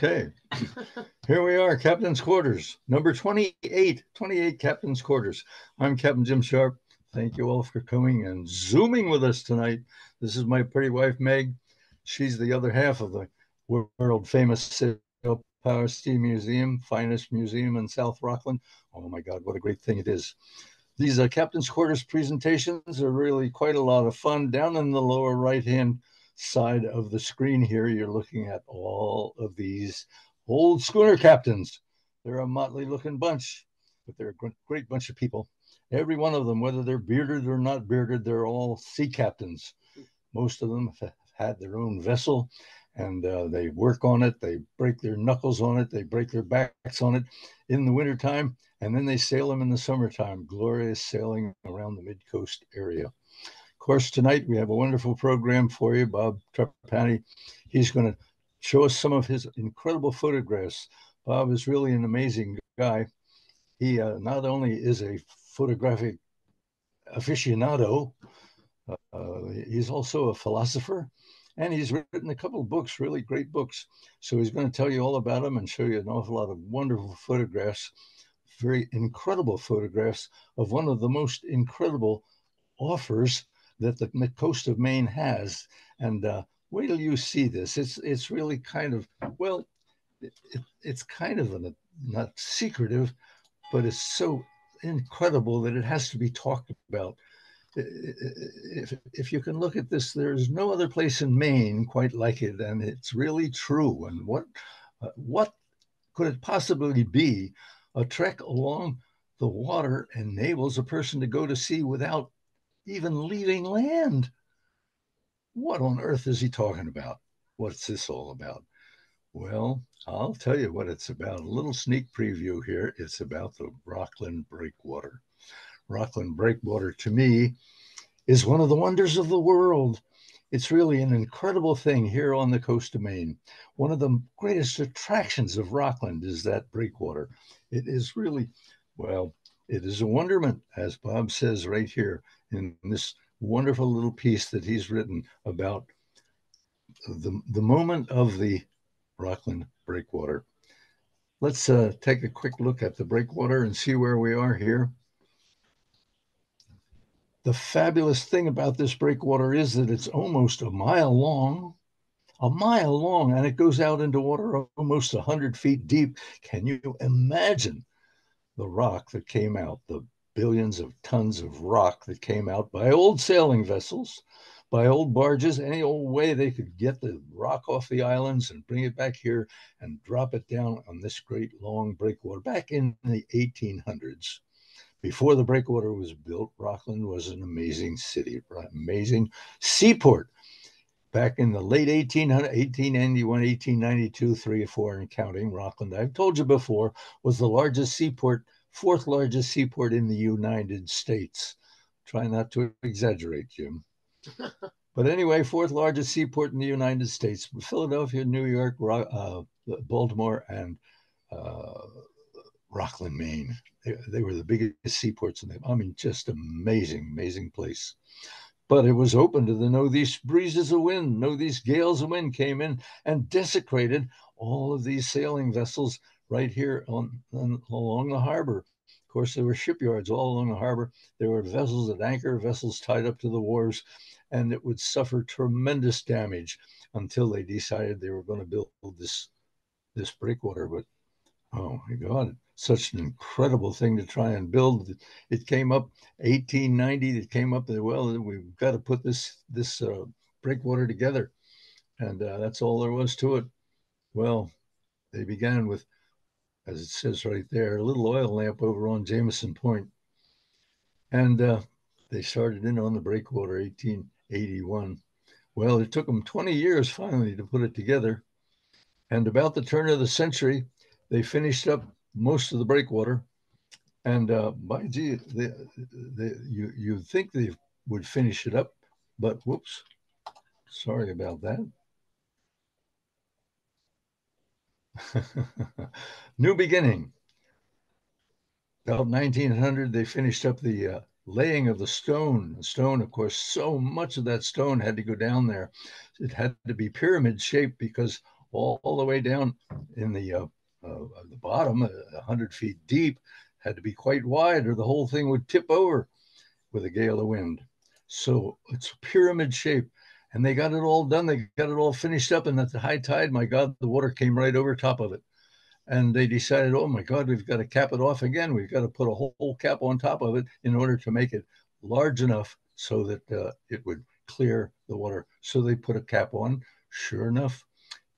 Okay, here we are, Captain's Quarters, number 28, 28 Captain's Quarters. I'm Captain Jim Sharp. Thank you all for coming and Zooming with us tonight. This is my pretty wife, Meg. She's the other half of the world famous Sail Power Steam Museum, finest museum in South Rockland. Oh my God, what a great thing it is. These Captain's Quarters presentations are really quite a lot of fun. Down in the lower right-hand side of the screen here, you're looking at all of these old schooner captains. They're a motley looking bunch, but they're a great bunch of people. Every one of them, whether they're bearded or not bearded, they're all sea captains. Most of them have had their own vessel, and they work on it. They break their knuckles on it. They break their backs on it in the wintertime, and then they sail them in the summertime. Glorious sailing around the mid-coast area. Of course, tonight we have a wonderful program for you. Bob Trapani, he's going to show us some of his incredible photographs. Bob is really an amazing guy. He not only is a photographic aficionado, he's also a philosopher, and he's written a couple of books, really great books. So he's going to tell you all about them and show you an awful lot of wonderful photographs, very incredible photographs of one of the most incredible offers that the coast of Maine has. And wait till you see this. It's really kind of, well, it's kind of not secretive, but it's so incredible that it has to be talked about. If you can look at this, there's no other place in Maine quite like it, and it's really true. And what could it possibly be? A trek along the water enables a person to go to sea without even leaving land. What on earth is he talking about? What's this all about? Well, I'll tell you what it's about. A little sneak preview here. It's about the Rockland Breakwater. Rockland Breakwater, to me, is one of the wonders of the world. It's really an incredible thing here on the coast of Maine. One of the greatest attractions of Rockland is that breakwater. It is really, well, it is a wonderment, as Bob says right here in this wonderful little piece that he's written about the moment of the Rockland Breakwater. Let's take a quick look at the breakwater and see where we are here. The fabulous thing about this breakwater is that it's almost a mile long, and it goes out into water almost 100 feet deep. Can you imagine the rock that came out, the billions of tons of rock that came out by old sailing vessels, by old barges, any old way they could get the rock off the islands and bring it back here and drop it down on this great long breakwater back in the 1800s. Before the breakwater was built, Rockland was an amazing city, amazing seaport. Back in the late 1800s, 1891, 1892, 3 or 4 and counting, Rockland, I've told you before, was the largest seaport, fourth largest seaport in the United States. Try not to exaggerate, Jim. But anyway, fourth largest seaport in the United States. Philadelphia, New York, Baltimore, and Rockland, Maine. They were the biggest seaports in the, I mean, just amazing, amazing place. But it was open to the northeast breezes of wind. Northeast gales of wind came in and desecrated all of these sailing vessels right here along the harbor. Of course, there were shipyards all along the harbor. There were vessels at anchor, vessels tied up to the wharves, and it would suffer tremendous damage until they decided they were going to build this breakwater. But oh my God, such an incredible thing to try and build. It came up 1890. It came up that, well, we've got to put this breakwater together. And that's all there was to it. Well, they began with, as it says right there, a little oil lamp over on Jameson Point. And they started in on the breakwater 1881. Well, it took them 20 years finally to put it together. And about the turn of the century, they finished up most of the breakwater. And by gee, you'd think they would finish it up, but whoops, sorry about that. New beginning. About 1900, they finished up the laying of the stone. The stone, of course, so much of that stone had to go down there. It had to be pyramid shaped because all the way down in the bottom, 100 feet deep, had to be quite wide or the whole thing would tip over with a gale of wind. So it's pyramid shape. And they got it all done. They got it all finished up. And at the high tide, my God, the water came right over top of it. And they decided, oh my God, we've got to cap it off again. We've got to put a whole cap on top of it in order to make it large enough so that it would clear the water. So they put a cap on. Sure enough,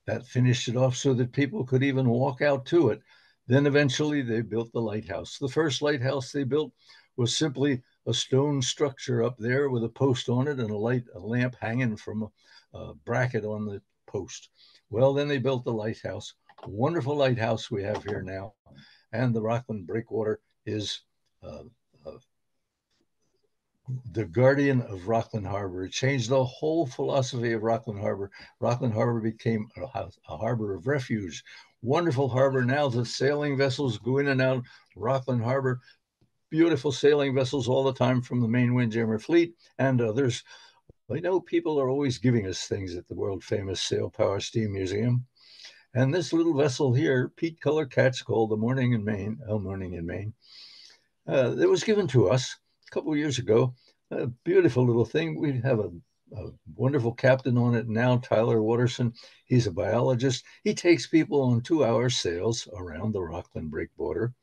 that finished it off so that people could even walk out to it. Then eventually they built the lighthouse. The first lighthouse they built was simply a stone structure up there with a post on it and a lamp hanging from a bracket on the post. Well, then they built the lighthouse. Wonderful lighthouse we have here now. And the Rockland Breakwater is the guardian of Rockland Harbor. It changed the whole philosophy of Rockland Harbor. Rockland Harbor became a harbor of refuge. Wonderful harbor. Now the sailing vessels go in and out Rockland Harbor. Beautiful sailing vessels all the time from the Maine Windjammer Fleet and others. I know people are always giving us things at the world famous Sail Power Steam Museum. And this little vessel here, peat color catch called the Morning in Maine, it was given to us a couple of years ago. A beautiful little thing. We have a wonderful captain on it now, Tyler Watterson. He's a biologist. He takes people on 2-hour sails around the Rockland Breakwater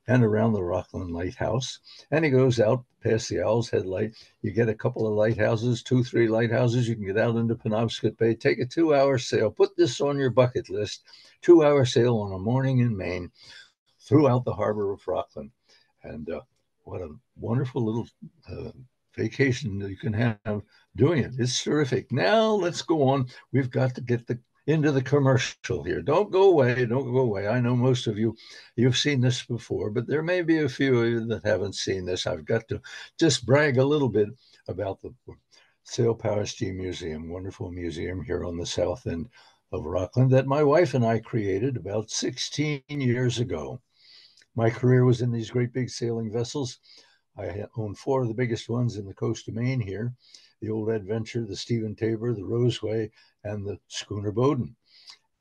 and around the Rockland Lighthouse. And he goes out past the Owl's Head Light. You get a couple of lighthouses, 2-3 lighthouses. You can get out into Penobscot Bay, take a 2-hour sail, put this on your bucket list, 2-hour sail on a morning in Maine throughout the harbor of Rockland. And what a wonderful little vacation that you can have doing it. It's terrific. Now let's go on. We've got to get into the commercial here. Don't go away. Don't go away. I know most of you've seen this before, but there may be a few of you that haven't seen this. I've got to just brag a little bit about the Sail Power Steam Museum, wonderful museum here on the south end of Rockland that my wife and I created about 16 years ago. My career was in these great big sailing vessels. I own 4 of the biggest ones in the coast of Maine here, the Old Adventure, the Stephen Tabor, the Roseway, and the Schooner Bowden.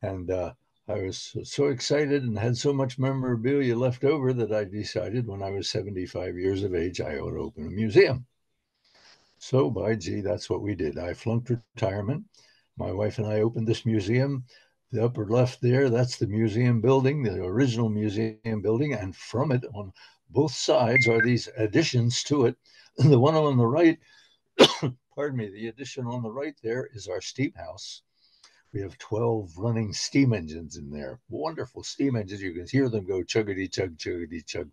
And I was so excited and had so much memorabilia left over that I decided when I was 75 years of age, I ought to open a museum. So by gee, that's what we did. I flunked retirement. My wife and I opened this museum. The upper left there, that's the museum building, the original museum building. And from it on both sides are these additions to it. The one on the right, pardon me, the addition on the right there is our steam house. We have 12 running steam engines in there. Wonderful steam engines. You can hear them go chuggity chug, chuggity chug.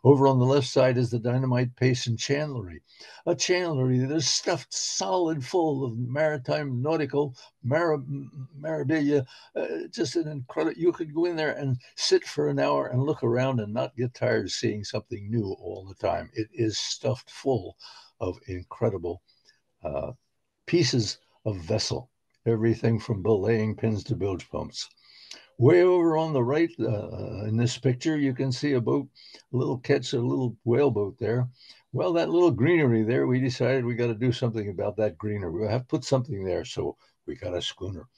Over on the left side is the dynamite pace and chandlery. A chandlery that is stuffed solid full of maritime nautical memorabilia. Just an incredible, you could go in there and sit for an hour and look around and not get tired of seeing something new all the time. It is stuffed full of incredible pieces of vessel. Everything from belaying pins to bilge pumps. Way over on the right in this picture, you can see a boat, a little whaleboat there. Well, that little greenery there, we decided we got to do something about that greenery. We'll have to put something there. So we got a schooner,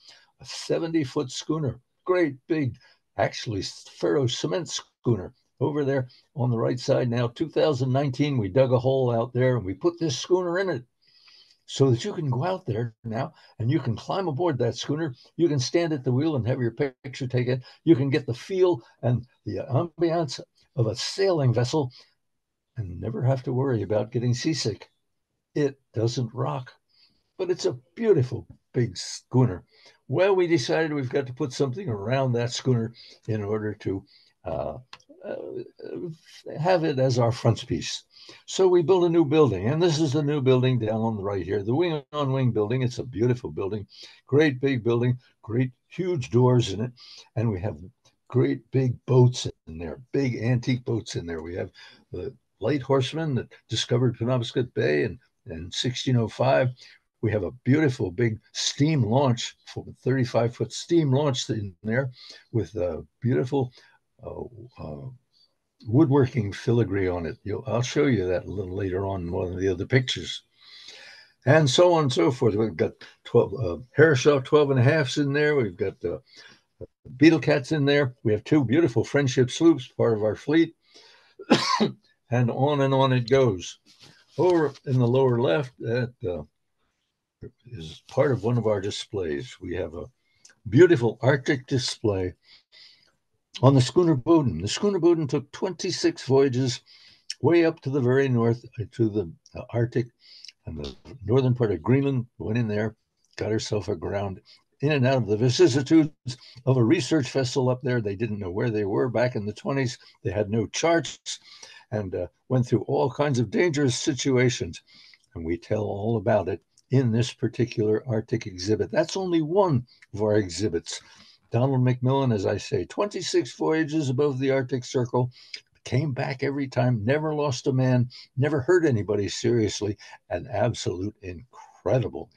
a 70-foot schooner, great big, actually ferro cement schooner. Over there on the right side now, 2019, we dug a hole out there and we put this schooner in it, so that you can go out there now and you can climb aboard that schooner. You can stand at the wheel and have your picture taken. You can get the feel and the ambiance of a sailing vessel and never have to worry about getting seasick. It doesn't rock, but it's a beautiful big schooner. Well, we decided we've got to put something around that schooner in order to have it as our frontispiece. So we built a new building, and this is the new building down on the right here, the Wing on Wing building. It's a beautiful building, great big building, great huge doors in it, and we have great big boats in there, big antique boats in there. We have the Light Horseman that discovered Penobscot Bay in 1605. We have a beautiful big steam launch, 35-foot steam launch in there with a beautiful woodworking filigree on it. I'll show you that a little later on in one of the other pictures. And so on and so forth. We've got 12 Herreshoff 12 and a halfs in there. We've got Beetle Cat's in there. We have two beautiful friendship sloops, part of our fleet, and on it goes. Over in the lower left, that is part of one of our displays. We have a beautiful Arctic display on the schooner Boden. The schooner Boden took 26 voyages way up to the very north, to the Arctic and the northern part of Greenland, went in there, got herself aground in and out of the vicissitudes of a research vessel up there. They didn't know where they were back in the 20s. They had no charts and went through all kinds of dangerous situations. And we tell all about it in this particular Arctic exhibit. That's only one of our exhibits. Donald McMillan, as I say, 26 voyages above the Arctic Circle, came back every time, never lost a man, never hurt anybody seriously. An absolute incredible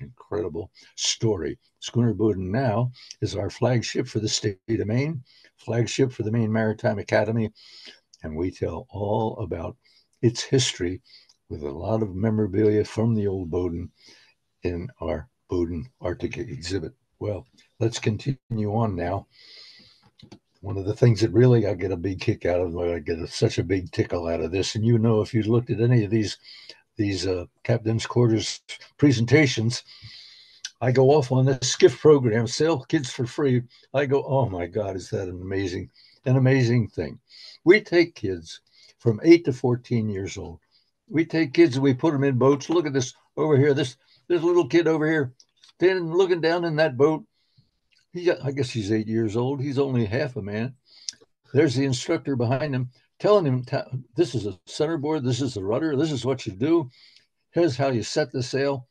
story. Schooner Boden now is our flagship for the state of Maine, flagship for the Maine Maritime Academy, and we tell all about its history with a lot of memorabilia from the old Boden in our Boden Arctic exhibit. Well, let's continue on now. One of the things that really I get a big kick out of, I get such a big tickle out of this, and you know, if you looked at any of these captain's quarters presentations, I go off on this skiff program, Sail Kids for Free. I go, oh my God, is that an amazing thing? We take kids from 8 to 14 years old. We take kids and we put them in boats. Look at this over here. This little kid over here, standing looking down in that boat. I guess he's 8 years old. He's only half a man. There's the instructor behind him telling him, this is a centerboard, this is the rudder, this is what you do. Here's how you set the sail.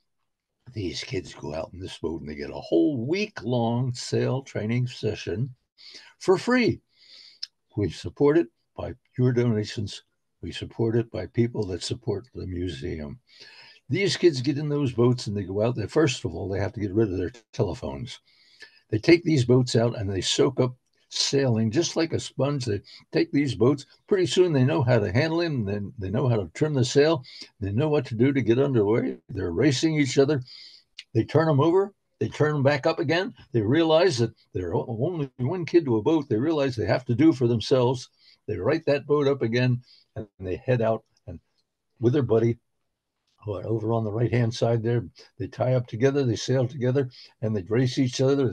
These kids go out in this boat and they get a whole week-long sail training session for free. We support it by your donations. We support it by people that support the museum. These kids get in those boats and they go out there. First of all, they have to get rid of their telephones. They take these boats out and they soak up sailing just like a sponge. They take these boats. Pretty soon they know how to handle them. Then they know how to trim the sail. They know what to do to get underway. They're racing each other. They turn them over. They turn them back up again. They realize that they're only one kid to a boat. They realize they have to do for themselves. They right that boat up again and they head out and with their buddy over on the right-hand side there, they tie up together, they sail together, and they race each other.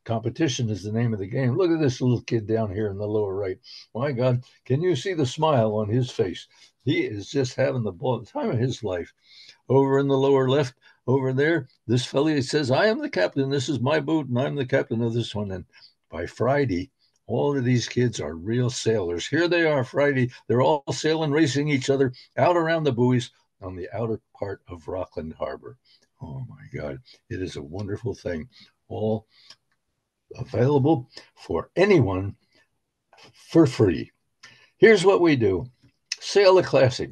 Competition is the name of the game. Look at this little kid down here in the lower right. My God, can you see the smile on his face? He is just having the time of his life. Over in the lower left, over there, this fellow says, I am the captain. This is my boat, and I'm the captain of this one. And by Friday, all of these kids are real sailors. Here they are Friday. They're all sailing, racing each other out around the buoys on the outer part of Rockland Harbor. Oh my God, it is a wonderful thing. All available for anyone for free. Here's what we do. Sail the Classic.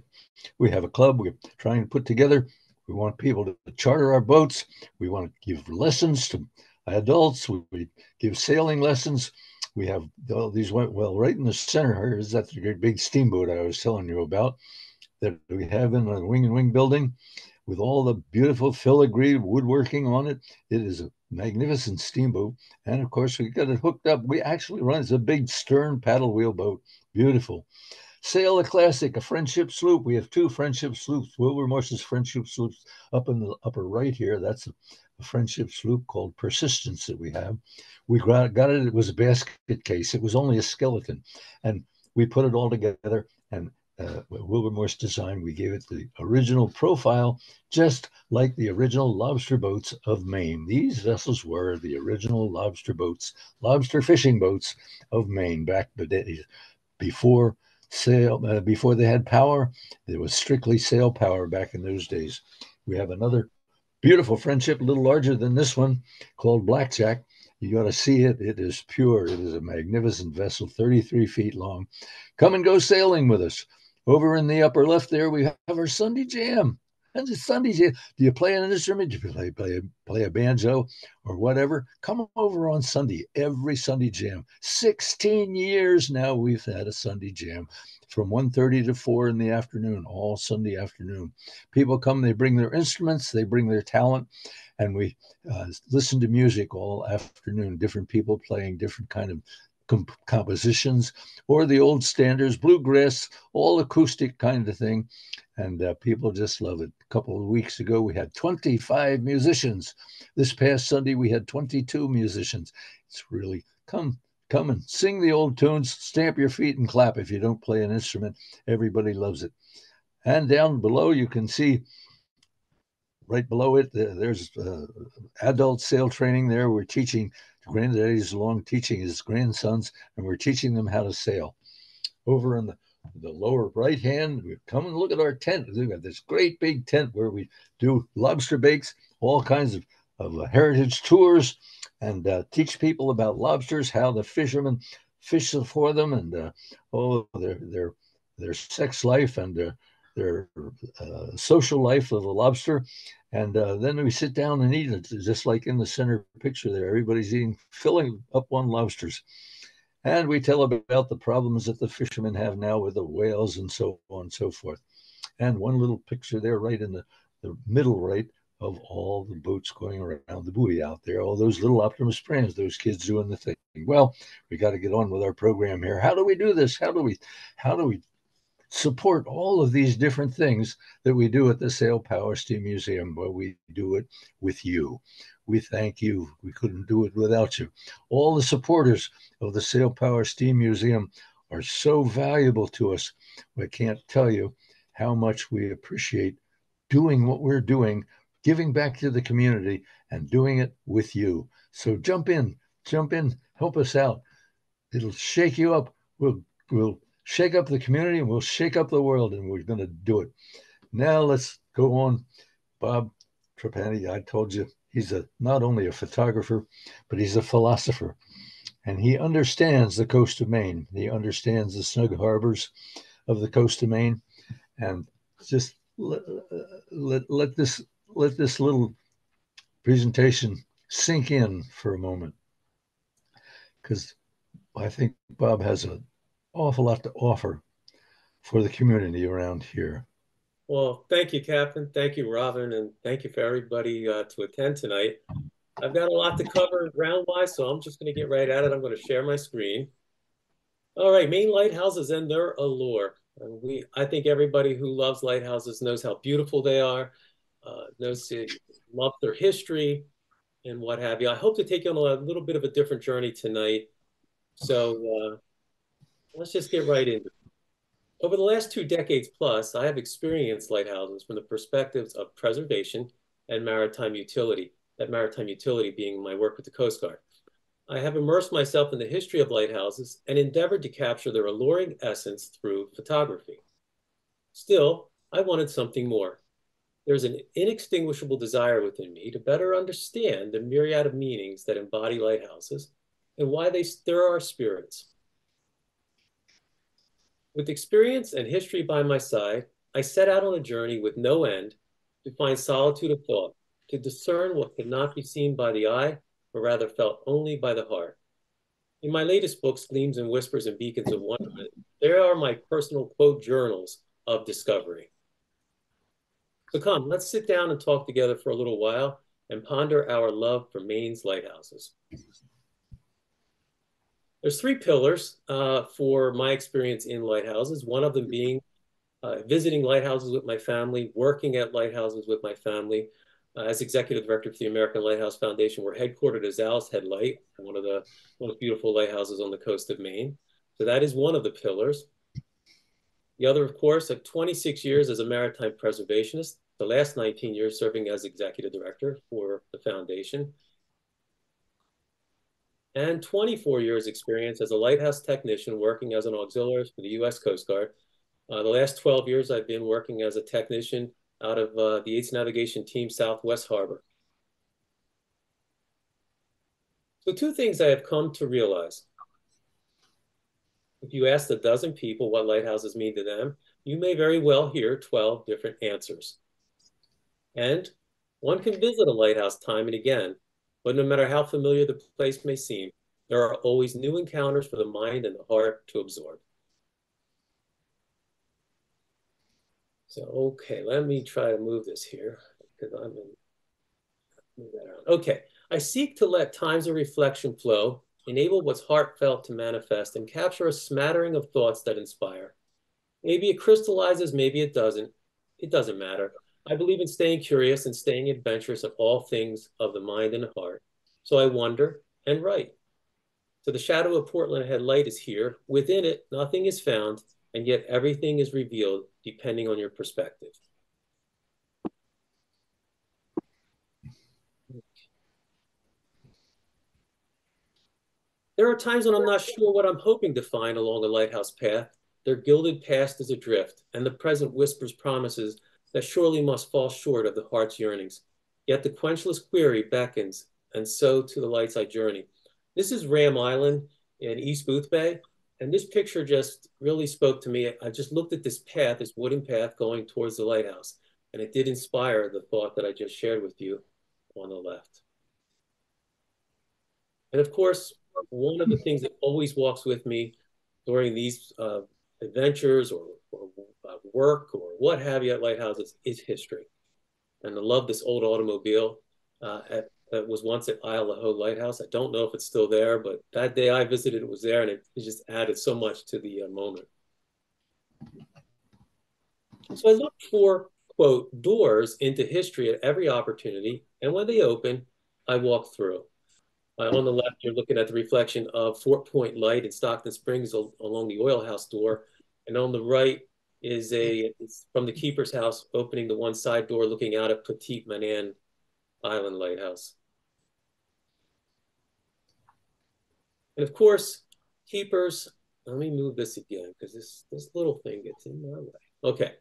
We have a club we're trying to put together. We want people to charter our boats. We want to give lessons to adults. We give sailing lessons. We have all these, well, right in the center here is that great big steamboat I was telling you about that we have in the Wing and Wing building with all the beautiful filigree woodworking on it. It is a magnificent steamboat. And of course, we got it hooked up. We actually run, it's a big stern paddle wheel boat. Beautiful. Sail the Classic, a friendship sloop. We have two friendship sloops. Wilbur Morse's friendship sloops up in the upper right here. That's a friendship sloop called Persistence that we have. We got it. It was a basket case. It was only a skeleton. And we put it all together. And Wilbur Morse design, we gave it the original profile, just like the original lobster boats of Maine. These vessels were the original lobster boats, lobster fishing boats of Maine back the days before sail, before they had power. There was strictly sail power back in those days. We have another beautiful friendship, a little larger than this one, called Blackjack. You got to see it. It is pure. It is a magnificent vessel, 33 feet long. Come and go sailing with us. Over in the upper left there, we have our Sunday Jam. And it's Sundays. Do you play an instrument? Do you play a banjo or whatever? Come over on Sunday, every Sunday jam. 16 years now we've had a Sunday jam from 1:30 to 4 in the afternoon, all Sunday afternoon. People come, they bring their instruments, they bring their talent, and we listen to music all afternoon, different people playing different kind of compositions or the old standards, bluegrass, all acoustic kind of thing. And people just love it. A couple of weeks ago, we had 25 musicians. This past Sunday, we had 22 musicians. It's really come and sing the old tunes, stamp your feet and clap if you don't play an instrument. Everybody loves it. And down below, you can see right below it, there's adult sail training there. We're teaching, Granddaddy's along teaching his grandsons, and we're teaching them how to sail. Over in the lower right hand, we come and look at our tent. We've got this great big tent where we do lobster bakes, all kinds of heritage tours, and teach people about lobsters, how the fishermen fish for them, and their sex life and their social life of a lobster. And then we sit down and eat it, just like in the center picture there. Everybody's eating, filling up on lobsters. And we tell about the problems that the fishermen have now with the whales and so on and so forth. And one little picture there, right in the middle right, of all the boats going around the buoy out there, all those little Optimus Primes, those kids doing the thing. Well, we got to get on with our program here. How do we do this? How do we support all of these different things that we do at the Sail Power Steam Museum? Well, we do it with you. We thank you. We couldn't do it without you. All the supporters of the Sail Power Steam Museum are so valuable to us. I can't tell you how much we appreciate doing what we're doing, giving back to the community, and doing it with you. So jump in, help us out. It'll shake you up. We'll shake up the community, and we'll shake up the world, and we're going to do it. Now let's go on. Bob Trapani, I told you, he's not only a photographer, but he's a philosopher. And he understands the coast of Maine. He understands the snug harbors of the coast of Maine. And just let this little presentation sink in for a moment, because I think Bob has an awful lot to offer for the community around here. Well, thank you, Captain. Thank you, Robin, and thank you for everybody to attend tonight. I've got a lot to cover ground-wise, so I'm just going to get right at it. I'm going to share my screen. All right, Maine lighthouses and their allure. I think everybody who loves lighthouses knows how beautiful they are, loves their history, and what have you. I hope to take you on a little bit of a different journey tonight. So let's just get right into it. Over the last 2 decades plus, I have experienced lighthouses from the perspectives of preservation and maritime utility, that maritime utility being my work with the Coast Guard. I have immersed myself in the history of lighthouses and endeavored to capture their alluring essence through photography. Still, I wanted something more. There's an inextinguishable desire within me to better understand the myriad of meanings that embody lighthouses and why they stir our spirits. With experience and history by my side, I set out on a journey with no end to find solitude of thought, to discern what could not be seen by the eye, but rather felt only by the heart. In my latest books, Gleams and Whispers and Beacons of Wonderment, there are my personal quote journals of discovery. So come, let's sit down and talk together for a little while and ponder our love for Maine's lighthouses. There's 3 pillars for my experience in lighthouses, one of them being visiting lighthouses with my family, working at lighthouses with my family. As executive director for the American Lighthouse Foundation, we're headquartered as Owl's Head Light, one of the most beautiful lighthouses on the coast of Maine. So that is one of the pillars. The other, of course, 26 years as a maritime preservationist, the last 19 years serving as executive director for the foundation, and 24 years experience as a lighthouse technician working as an auxiliary for the U.S. Coast Guard. The last 12 years, I've been working as a technician out of the 8th Navigation Team Southwest Harbor. So 2 things I have come to realize. If you ask a dozen people what lighthouses mean to them, you may very well hear 12 different answers. And one can visit a lighthouse time and again, but no matter how familiar the place may seem, there are always new encounters for the mind and the heart to absorb. So, okay, let me try to move this here because I'm in, move that around. Okay, I seek to let times of reflection flow, enable what's heartfelt to manifest, and capture a smattering of thoughts that inspire. Maybe it crystallizes, maybe it doesn't. It doesn't matter. I believe in staying curious and staying adventurous of all things of the mind and the heart. So I wonder and write. So the shadow of Portland Head Light is here. Within it, nothing is found, and yet everything is revealed depending on your perspective. There are times when I'm not sure what I'm hoping to find along a lighthouse path. Their gilded past is adrift, and the present whispers promises that surely must fall short of the heart's yearnings. Yet the quenchless query beckons, and so to the lights I journey. This is Ram Island in East Boothbay, and this picture just really spoke to me. I just looked at this path, this wooden path going towards the lighthouse, and it did inspire the thought that I just shared with you on the left. And of course, one of the things that always walks with me during these adventures or work or what have you at lighthouses is history. And I love this old automobile that was once at Isle La Ho Lighthouse. I don't know if it's still there, but that day I visited, it was there, and it just added so much to the moment. So I look for, quote, doors into history at every opportunity, and when they open, I walk through. On the left, you're looking at the reflection of Fort Point Light in Stockton Springs along the oil house door. And on the right is it's from the keeper's house, opening the one side door, looking out at Petite Manan Island Lighthouse. And of course, keepers, let me move this again because this little thing gets in my way. Okay.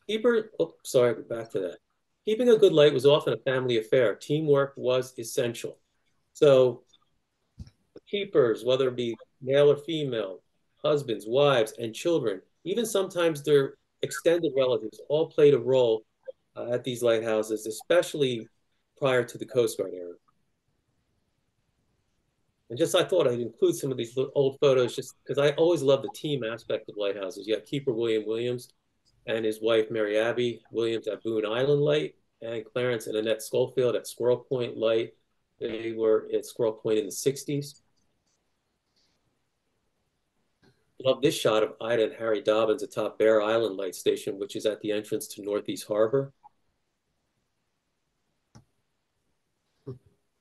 Back to that. Keeping a good light was often a family affair. Teamwork was essential. So keepers, whether it be male or female, husbands, wives, and children, even sometimes their extended relatives, all played a role at these lighthouses, especially prior to the Coast Guard era. And just I thought I'd include some of these old photos just because I always love the team aspect of lighthouses. You have keeper William Williams and his wife Mary Abby Williams at Boone Island Light, and Clarence and Annette Schofield at Squirrel Point Light. They were at Squirrel Point in the 60s. Love this shot of Ida and Harry Dobbins atop Bear Island Light Station, which is at the entrance to Northeast Harbor.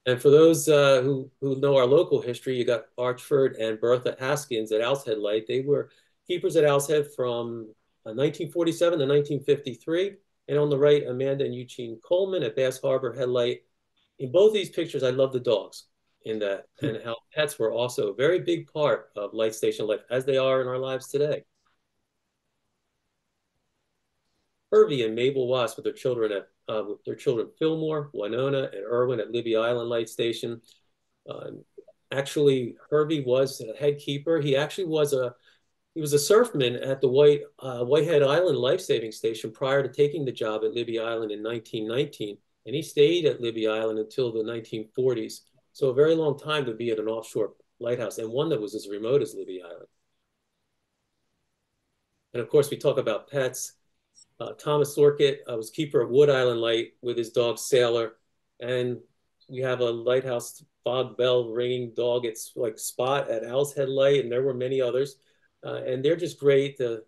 And for those who know our local history, you got Archford and Bertha Haskins at Owl's Head Light. They were keepers at Owl's Head from 1947 to 1953. And on the right, Amanda and Eugene Coleman at Bass Harbor Headlight. In both these pictures, I love the dogs in that and how pets were also a very big part of light station life as they are in our lives today. Hervey and Mabel Watts with their children Fillmore, Winona, and Irwin at Libby Island Light Station. Actually, Hervey was a head keeper. He actually was a surfman at the Whitehead Island Life Saving Station prior to taking the job at Libby Island in 1919, and he stayed at Libby Island until the 1940s. So a very long time to be at an offshore lighthouse, and one that was as remote as Libby Island. And of course, we talk about pets. Thomas Sorkett was keeper of Wood Island Light with his dog Sailor. And we have a lighthouse fog bell ringing dog. It's like Spot at Owl's Head Light, and there were many others. And they're just great. The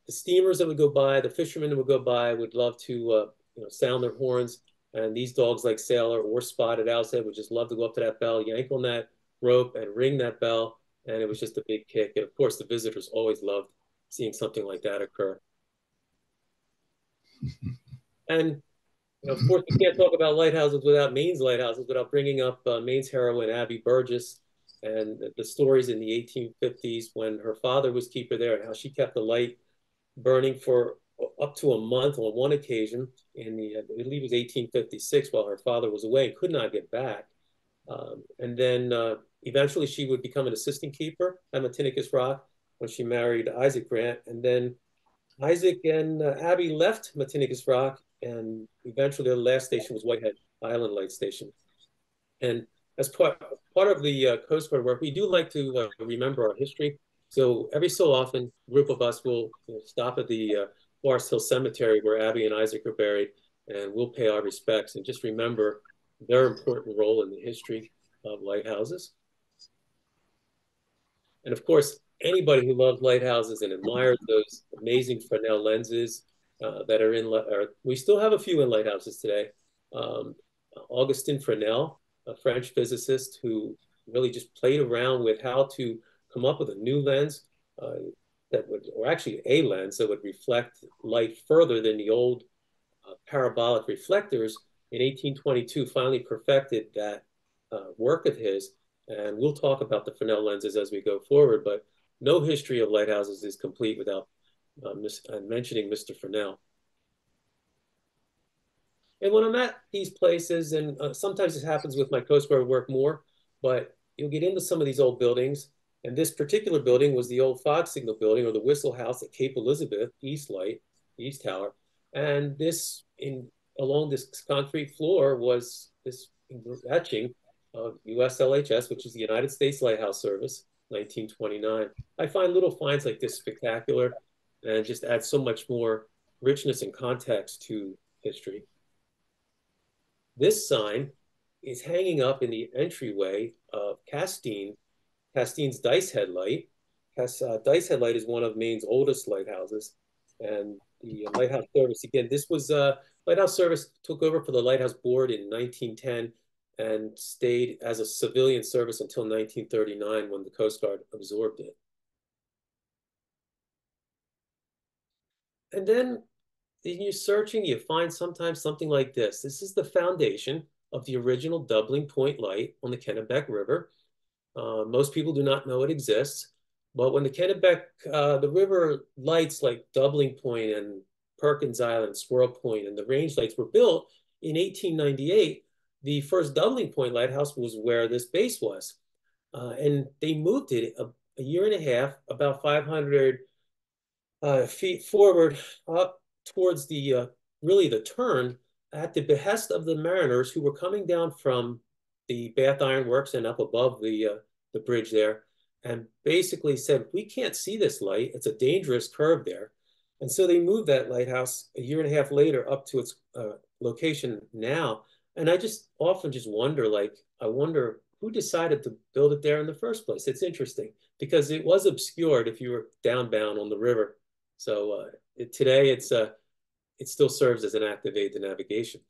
steamers that would go by, the fishermen that would go by would love to sound their horns. And these dogs like Sailor or Spot at Owl's Head would just love to go up to that bell, yank on that rope and ring that bell. And it was just a big kick. And of course, the visitors always loved seeing something like that occur. And of course, we can't talk about lighthouses without Maine's lighthouses without bringing up Maine's heroine, Abby Burgess, and the stories in the 1850s when her father was keeper there and how she kept the light burning for up to a month on one occasion in I believe it was 1856 while her father was away and could not get back. And then eventually she would become an assistant keeper at Matinicus Rock when she married Isaac Grant. And then Isaac and Abby left Matinicus Rock and eventually the last station was Whitehead Island Light Station. And as part of the Coast Guard work, we do like to remember our history. So every so often, a group of us will stop at the Forest Hill Cemetery where Abby and Isaac are buried, and we'll pay our respects and just remember their important role in the history of lighthouses. And of course, anybody who loves lighthouses and admires those amazing Fresnel lenses that are in, we still have a few in lighthouses today. Um, Augustin Fresnel, a French physicist who really just played around with how to come up with a new lens that would, or actually a lens that would reflect light further than the old parabolic reflectors. In 1822, finally perfected that work of his. And we'll talk about the Fresnel lenses as we go forward, but no history of lighthouses is complete without mentioning Mr. Fresnel. And when I'm at these places, and sometimes this happens with my Coast Guard work more, but you'll get into some of these old buildings. And this particular building was the old fog signal building, or the Whistle House at Cape Elizabeth, East Light, East Tower. And this, along this concrete floor, was this etching of USLHS, which is the United States Lighthouse Service, 1929. I find little finds like this spectacular and just add so much more richness and context to history. This sign is hanging up in the entryway of Castine's Dice Headlight. Dice Headlight is one of Maine's oldest lighthouses. And the Lighthouse Service, again, this was Lighthouse Service took over for the Lighthouse Board in 1910 and stayed as a civilian service until 1939 when the Coast Guard absorbed it. And then you're searching, you find sometimes something like this. This is the foundation of the original doubling point light on the Kennebec River. Most people do not know it exists, but when the Kennebec, the river lights like Doubling Point and Perkins Island, Squirrel Point, and the range lights were built in 1898. The first Doubling Point lighthouse was where this base was. And they moved it a year and a half, about 500 feet forward up towards the really the turn at the behest of the mariners who were coming down from the Bath Iron Works and up above the bridge there, and basically said, we can't see this light. It's a dangerous curve there. And so they moved that lighthouse a year and a half later up to its location now. And I just often just wonder, like, I wonder who decided to build it there in the first place. It's interesting because it was obscured if you were downbound on the river. So today it still serves as an active aid to navigation.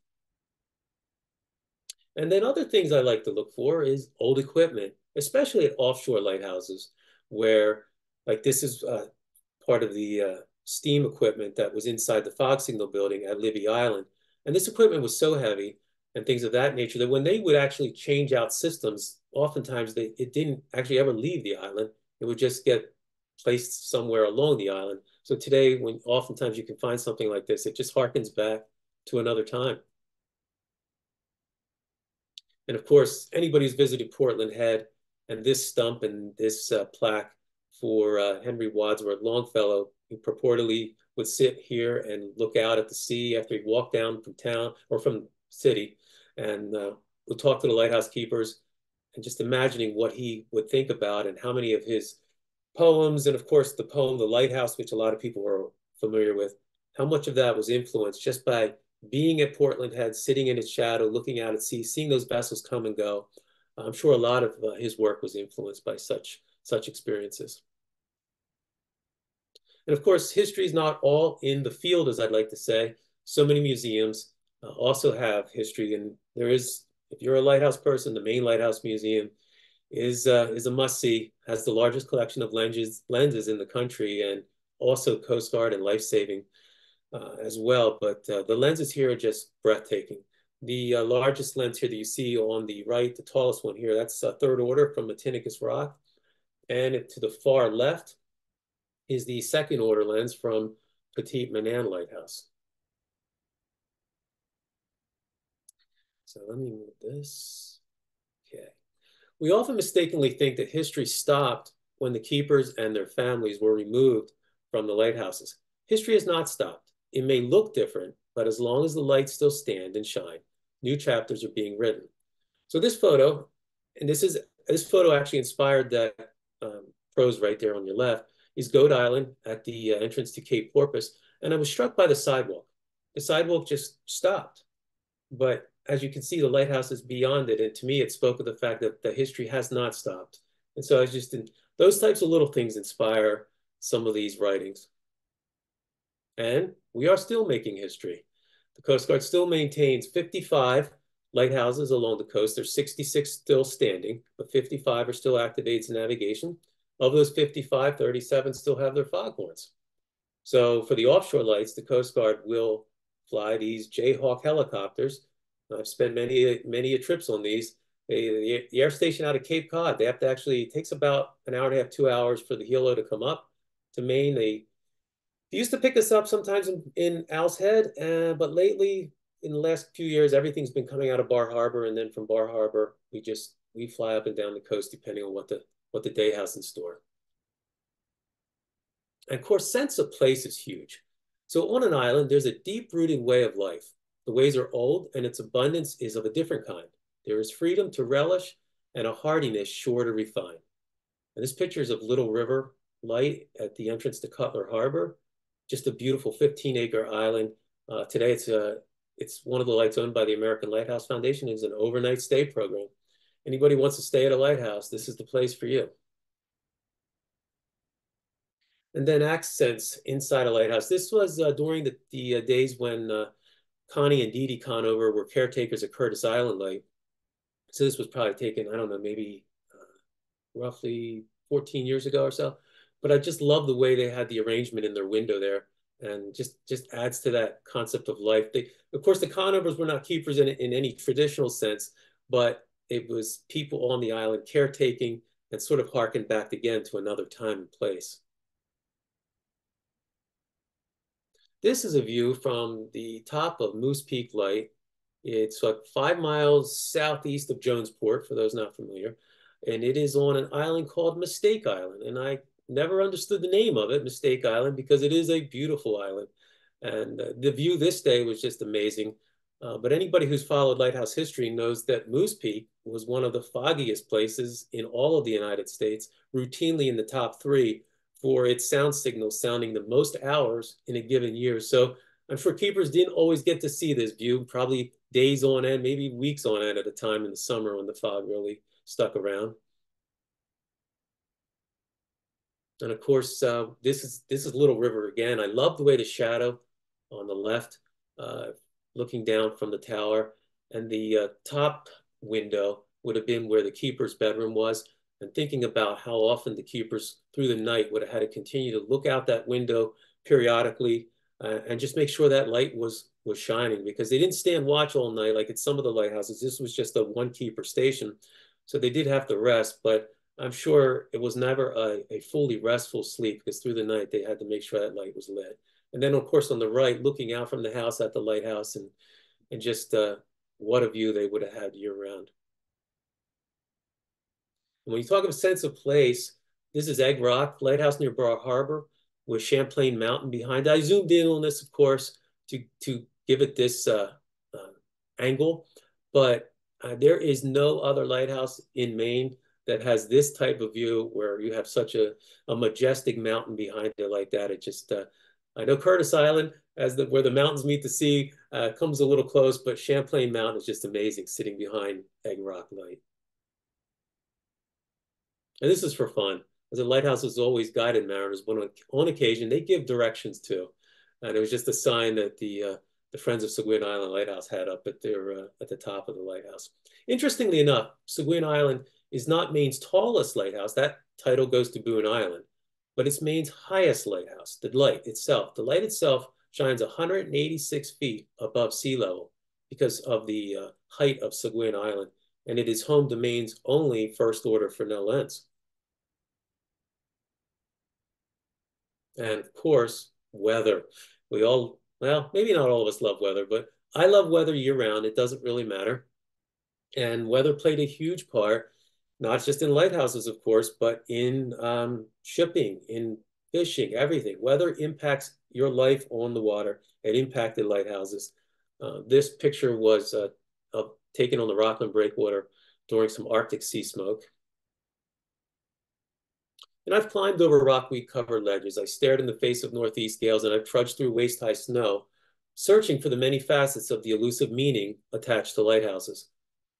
And then other things I like to look for is old equipment, especially at offshore lighthouses, where like this is part of the steam equipment that was inside the fog signal building at Libby Island. And this equipment was so heavy and things of that nature that when they would actually change out systems, oftentimes it didn't actually ever leave the island. It would just get placed somewhere along the island. So today, when oftentimes you can find something like this, it just harkens back to another time. And of course, anybody who's visited Portland Head and this stump and this plaque for Henry Wadsworth Longfellow, who purportedly would sit here and look out at the sea after he walked down from town or from city and would talk to the lighthouse keepers and just imagining what he would think about and how many of his poems, and of course the poem The Lighthouse, which a lot of people are familiar with, how much of that was influenced just by being at Portland Head, sitting in its shadow, looking out at sea, seeing those vessels come and go. I'm sure a lot of his work was influenced by such experiences. And of course, history is not all in the field, as I'd like to say. So many museums also have history, and there is, if you're a lighthouse person, the Maine Lighthouse Museum is a must-see, has the largest collection of lenses in the country, and also Coast Guard and life-saving as well. But the lenses here are just breathtaking. The largest lens here that you see on the right, the tallest one here, that's a third order from Matinicus Rock. And to the far left is the second order lens from Petite Manan Lighthouse. So let me move this. Okay. We often mistakenly think that history stopped when the keepers and their families were removed from the lighthouses. History has not stopped. It may look different, but as long as the lights still stand and shine, new chapters are being written. So this photo, and this photo actually inspired that prose right there on your left, is Goat Island at the entrance to Cape Porpoise. And I was struck by the sidewalk. The sidewalk just stopped. But as you can see, the lighthouse is beyond it. And to me, it spoke of the fact that the history has not stopped. And so I was just, those types of little things inspire some of these writings. And we are still making history. The Coast Guard still maintains 55 lighthouses along the coast. There's 66 still standing, but 55 are still active aids to navigation. Of those 55, 37 still have their foghorns. So for the offshore lights, the Coast Guard will fly these Jayhawk helicopters. I've spent many trips on these. The air station out of Cape Cod, they have to actually, it takes about an hour and a half, 2 hours for the helo to come up to Maine. They used to pick us up sometimes in Owl's Head, but lately, in the last few years, everything's been coming out of Bar Harbor, and then from Bar Harbor, we fly up and down the coast depending on what the day has in store. And of course, sense of place is huge. So on an island, there's a deep-rooted way of life. The ways are old, and its abundance is of a different kind. There is freedom to relish and a hardiness sure to refine. And this picture is of Little River Light at the entrance to Cutler Harbor. Just a beautiful 15-acre island. Today, it's one of the lights owned by the American Lighthouse Foundation. It's an overnight stay program. Anybody wants to stay at a lighthouse, this is the place for you. And then accents inside a lighthouse. This was during the days when Connie and Dee Dee Conover were caretakers at Curtis Island Light. So this was probably taken, I don't know, maybe roughly 14 years ago or so. But I just love the way they had the arrangement in their window there, and just adds to that concept of life. Of course, the Conovers were not keepers in any traditional sense, but it was people on the island caretaking and sort of harkened back again to another time and place. This is a view from the top of Moose Peak Light. It's like 5 miles southeast of Jonesport, for those not familiar. And it is on an island called Mistake Island. And I never understood the name of it, Mistake Island, because it is a beautiful island. And the view this day was just amazing. But anybody who's followed lighthouse history knows that Moose Peak was one of the foggiest places in all of the United States, routinely in the top 3 for its sound signals sounding the most hours in a given year. So I'm sure keepers didn't always get to see this view, probably days on end, maybe weeks on end at a time in the summer when the fog really stuck around. And of course, this is Little River again. I love the way the shadow on the left, looking down from the tower, and the top window would have been where the keeper's bedroom was. And thinking about how often the keepers through the night would have had to continue to look out that window periodically and just make sure that light was shining, because they didn't stand watch all night like at some of the lighthouses. This was just a one keeper station. So they did have to rest, but I'm sure it was never a fully restful sleep, because through the night they had to make sure that light was lit. And then of course on the right, looking out from the house at the lighthouse, and just what a view they would have had year round. And when you talk of a sense of place, this is Egg Rock, lighthouse near Bar Harbor with Champlain Mountain behind it. I zoomed in on this, of course, to give it this angle, but there is no other lighthouse in Maine that has this type of view where you have such a majestic mountain behind it like that. It just, I know Curtis Island, where the mountains meet the sea, comes a little close, but Champlain Mountain is just amazing sitting behind Egg Rock Light. And this is for fun, as the lighthouse has always guided mariners, but on occasion they give directions too. And it was just a sign that the Friends of Seguin Island Lighthouse had up at the top of the lighthouse. Interestingly enough, Seguin Island is not Maine's tallest lighthouse. That title goes to Boone Island, but it's Maine's highest lighthouse. The light itself shines 186 feet above sea level because of the height of Seguin Island, and it is home to Maine's only first order Fresnel lens. And of course, weather. Well, maybe not all of us love weather, but I love weather year round. It doesn't really matter. And weather played a huge part, not just in lighthouses, of course, but in shipping, in fishing, everything. Weather impacts your life on the water. It impacted lighthouses. This picture was taken on the Rockland Breakwater during some Arctic sea smoke. And I've climbed over rockweed-covered ledges. I stared in the face of northeast gales, and I've trudged through waist-high snow, searching for the many facets of the elusive meaning attached to lighthouses.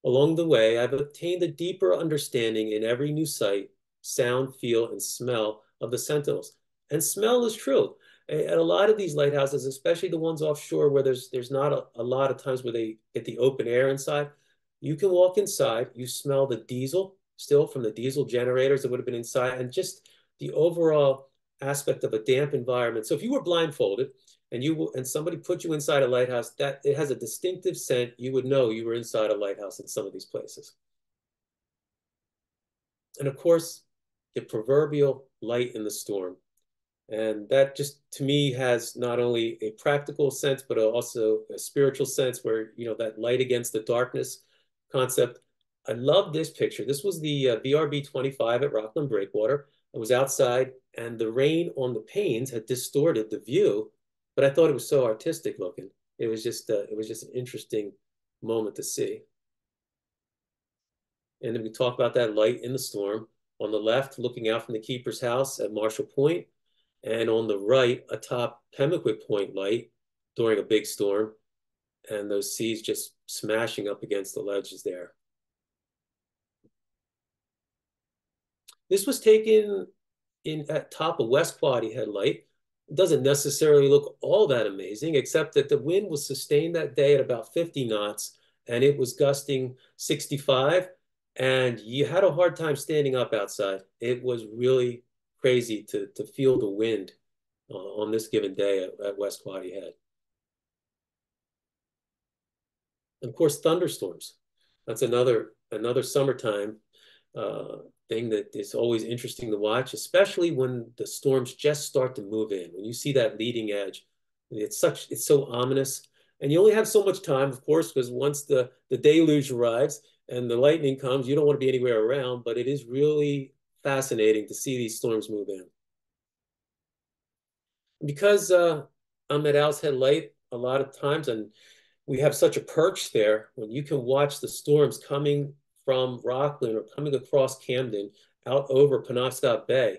Along the way, I've obtained a deeper understanding in every new sight, sound, feel, and smell of the sentinels. And smell is true. At a lot of these lighthouses, especially the ones offshore where there's not a lot of times where they get the open air inside, you can walk inside, you smell the diesel still from the diesel generators that would have been inside, and just the overall aspect of a damp environment. So if you were blindfolded and somebody put you inside a lighthouse, that it has a distinctive scent, you would know you were inside a lighthouse in some of these places. And of course, the proverbial light in the storm. And that just, to me, has not only a practical sense, but also a spiritual sense where, you know, that light against the darkness concept. I love this picture. This was the BRB 25 at Rockland Breakwater. I was outside and the rain on the panes had distorted the view, but I thought it was so artistic looking. It was just an interesting moment to see. And then we talk about that light in the storm. On the left, looking out from the keeper's house at Marshall Point, and on the right, atop Pemaquid Point light during a big storm, and those seas just smashing up against the ledges there. This was taken at top of West Quoddy Headlight. It doesn't necessarily look all that amazing, except that the wind was sustained that day at about 50 knots, and it was gusting 65, and you had a hard time standing up outside. It was really crazy to feel the wind on this given day at West Quoddy Head. And of course, thunderstorms. That's another summertime thing that is always interesting to watch, especially when the storms just start to move in. When you see that leading edge, it's so ominous. And you only have so much time, of course, because once the deluge arrives and the lightning comes, you don't want to be anywhere around, but it is really fascinating to see these storms move in. Because I'm at Owl's Head Light a lot of times, and we have such a perch there, when you can watch the storms coming from Rockland or coming across Camden out over Penobscot Bay,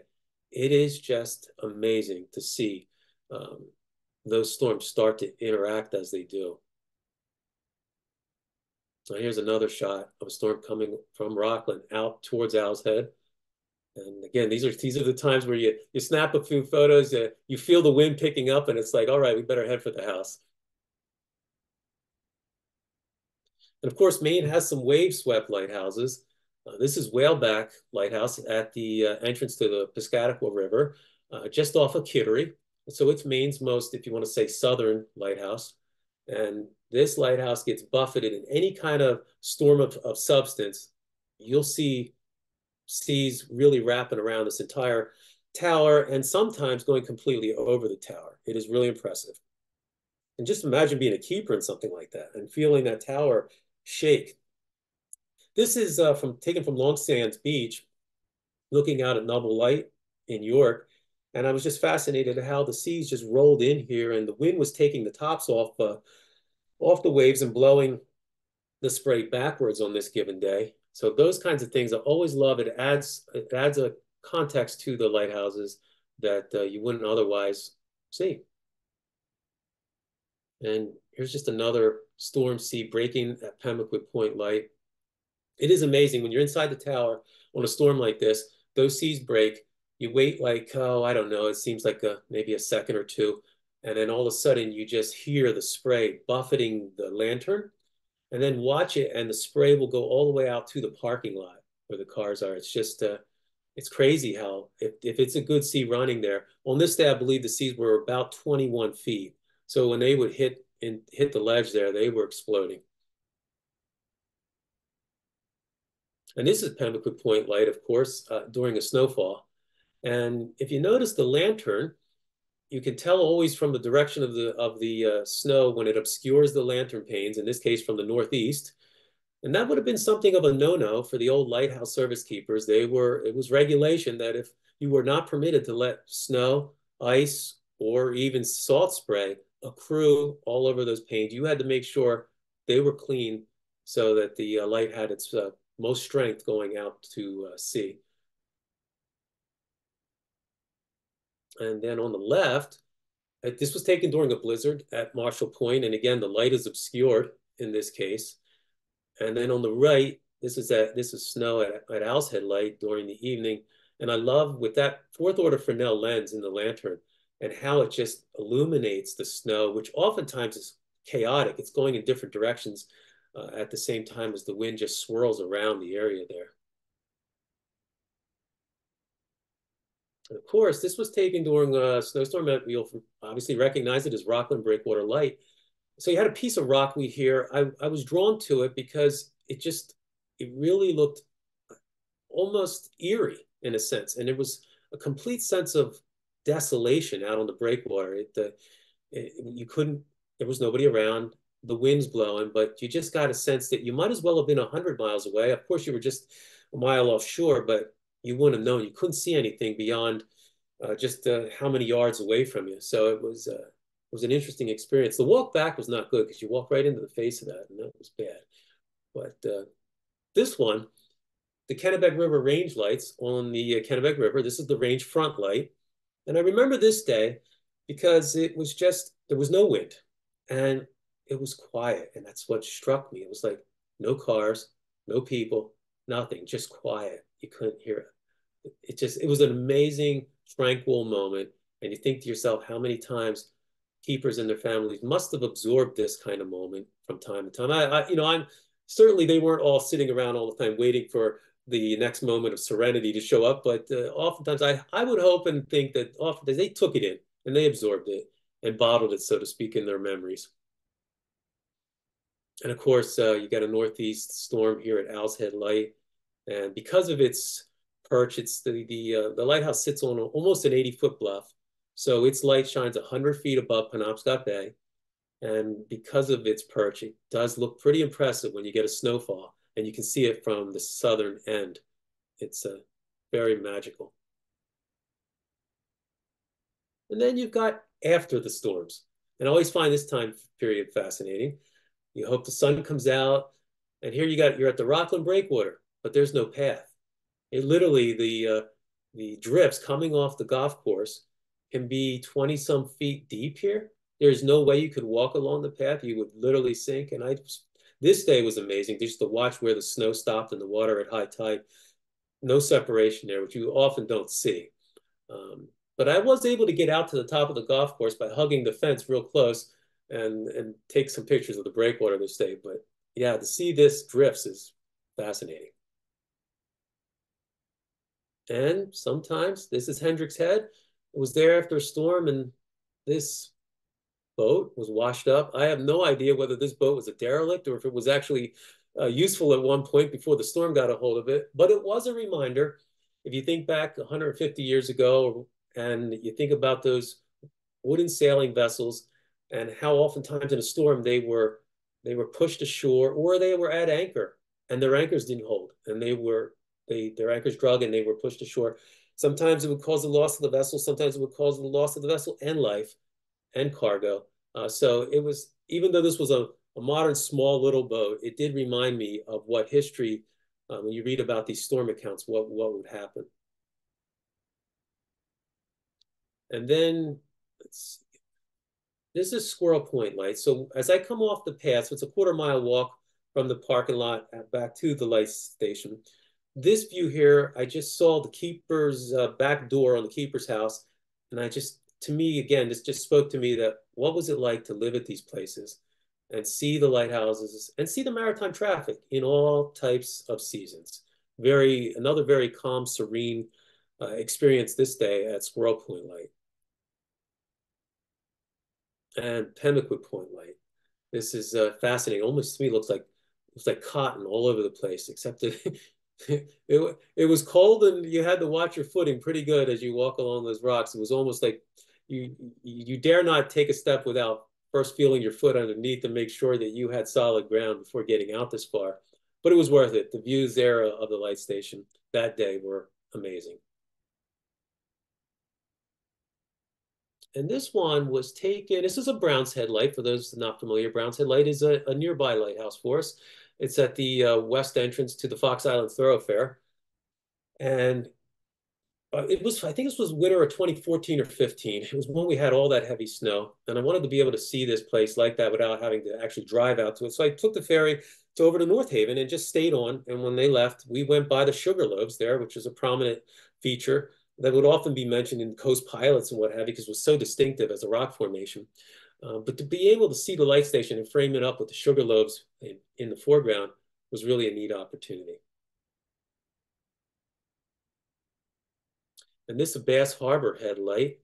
it is just amazing to see those storms start to interact as they do. So here's another shot of a storm coming from Rockland out towards Owl's Head. And again, these are the times where you snap a few photos, you feel the wind picking up, and it's like, all right, we better head for the house. And of course, Maine has some wave-swept lighthouses. This is Whaleback Lighthouse at the entrance to the Piscataqua River, just off of Kittery. So it's Maine's most, if you want to say, southern lighthouse. And this lighthouse gets buffeted in any kind of storm of substance. You'll see seas really wrapping around this entire tower and sometimes going completely over the tower. It is really impressive. And just imagine being a keeper in something like that and feeling that tower shake. This is taken from Long Sands Beach, looking out at Noble Light in York. And I was just fascinated at how the seas just rolled in here and the wind was taking the tops off the waves and blowing the spray backwards on this given day. So those kinds of things I always love. It adds a context to the lighthouses that you wouldn't otherwise see. And here's just another storm sea breaking at Pemaquid Point light. It is amazing when you're inside the tower on a storm like this, those seas break, you wait like, oh, I don't know, it seems like maybe a second or two. And then all of a sudden you just hear the spray buffeting the lantern and then watch it and the spray will go all the way out to the parking lot where the cars are. It's just, it's crazy how, if it's a good sea running there, on this day, I believe the seas were about 21 feet. So when they would hit the ledge there, they were exploding. And this is Pemaquid Point light, of course, during a snowfall. And if you notice the lantern, you can tell always from the direction of the snow when it obscures the lantern panes, in this case from the northeast, And that would have been something of a no-no for the old lighthouse service keepers. It was regulation that if you were not permitted to let snow, ice, or even salt spray accrue all over those panes, you had to make sure they were clean so that the light had its most strength going out to sea. And then on the left, this was taken during a blizzard at Marshall Point, and again, the light is obscured in this case. And then on the right, this is snow at Owl's Head Light during the evening. And I love with that fourth order Fresnel lens in the lantern and how it just illuminates the snow, which oftentimes is chaotic. It's going in different directions at the same time as the wind just swirls around the area there. And of course, this was taken during a snowstorm. You'll obviously recognize it as Rockland Breakwater Light. So you had a piece of rockweed here. I was drawn to it because it really looked almost eerie in a sense. And it was a complete sense of desolation out on the breakwater. You couldn't, there was nobody around, the wind's blowing, but you just got a sense that you might as well have been 100 miles away. Of course, you were just a mile offshore, but you wouldn't have known. You couldn't see anything beyond just how many yards away from you. So it was an interesting experience. The walk back was not good because you walk right into the face of that, and that was bad. But this one, the Kennebec River range lights on the Kennebec River, this is the range front light. And I remember this day because it was just, there was no wind and it was quiet. And that's what struck me. It was like no cars, no people, nothing, just quiet. You couldn't hear it. It was an amazing, tranquil moment. And you think to yourself, how many times keepers and their families must have absorbed this kind of moment from time to time. I'm certainly they weren't all sitting around all the time waiting for the next moment of serenity to show up, but oftentimes I would hope and think that oftentimes they took it in and they absorbed it and bottled it, so to speak, in their memories. And of course, you got a northeast storm here at Owl's Head Light, and because of its perch, it's the lighthouse sits on almost an 80-foot bluff, so its light shines 100 feet above Penobscot Bay. And because of its perch, it does look pretty impressive when you get a snowfall and you can see it from the southern end. It's very magical. And then you've got after the storms. And I always find this time period fascinating. You hope the sun comes out, and here you're at the Rockland Breakwater, but there's no path. It literally, the drifts coming off the golf course can be 20 some feet deep here. There's no way you could walk along the path. You would literally sink. And this day was amazing just to watch where the snow stopped in the water at high tide. No separation there, which you often don't see. But I was able to get out to the top of the golf course by hugging the fence real close and take some pictures of the breakwater this day. But yeah, to see this drifts is fascinating. And sometimes this is Hendrick's Head. It was there after a storm, and this boat was washed up. I have no idea whether this boat was a derelict or if it was actually useful at one point before the storm got a hold of it. But it was a reminder. If you think back 150 years ago and you think about those wooden sailing vessels and how oftentimes in a storm they were pushed ashore or they were at anchor and their anchors didn't hold and their anchors drug and they were pushed ashore. Sometimes it would cause the loss of the vessel. Sometimes it would cause the loss of the vessel and life and cargo. So it was, even though this was a modern small little boat, it did remind me of what history, when you read about these storm accounts, what would happen. And then this is Squirrel Point Light. So as I come off the path, so it's a quarter-mile walk from the parking lot back to the light station. This view here, I just saw the keeper's back door on the keeper's house. And to me, again, this just spoke to me that what was it like to live at these places and see the lighthouses and see the maritime traffic in all types of seasons. Another very calm, serene experience this day at Squirrel Point Light. And Pemaquid Point Light. This is fascinating. Almost to me looks like cotton all over the place, except that it was cold and you had to watch your footing pretty good as you walk along those rocks. It was almost like you dare not take a step without first feeling your foot underneath to make sure that you had solid ground before getting out this far. but it was worth it. The views there of the light station that day were amazing. And this one was taken, this is a Brown's Head light. For those not familiar, Brown's Head light is a nearby lighthouse for us. It's at the west entrance to the Fox Island Thoroughfare. And it was, I think this was winter of 2014 or 15. It was when we had all that heavy snow. And I wanted to be able to see this place like that without having to actually drive out to it. So I took the ferry to over to North Haven and just stayed on. And when they left, we went by the Sugarloaves there, which is a prominent feature that would often be mentioned in coast pilots and what have you, because it was so distinctive as a rock formation. But to be able to see the light station and frame it up with the Sugarloaves in the foreground was really a neat opportunity. And this is a Bass Harbor headlight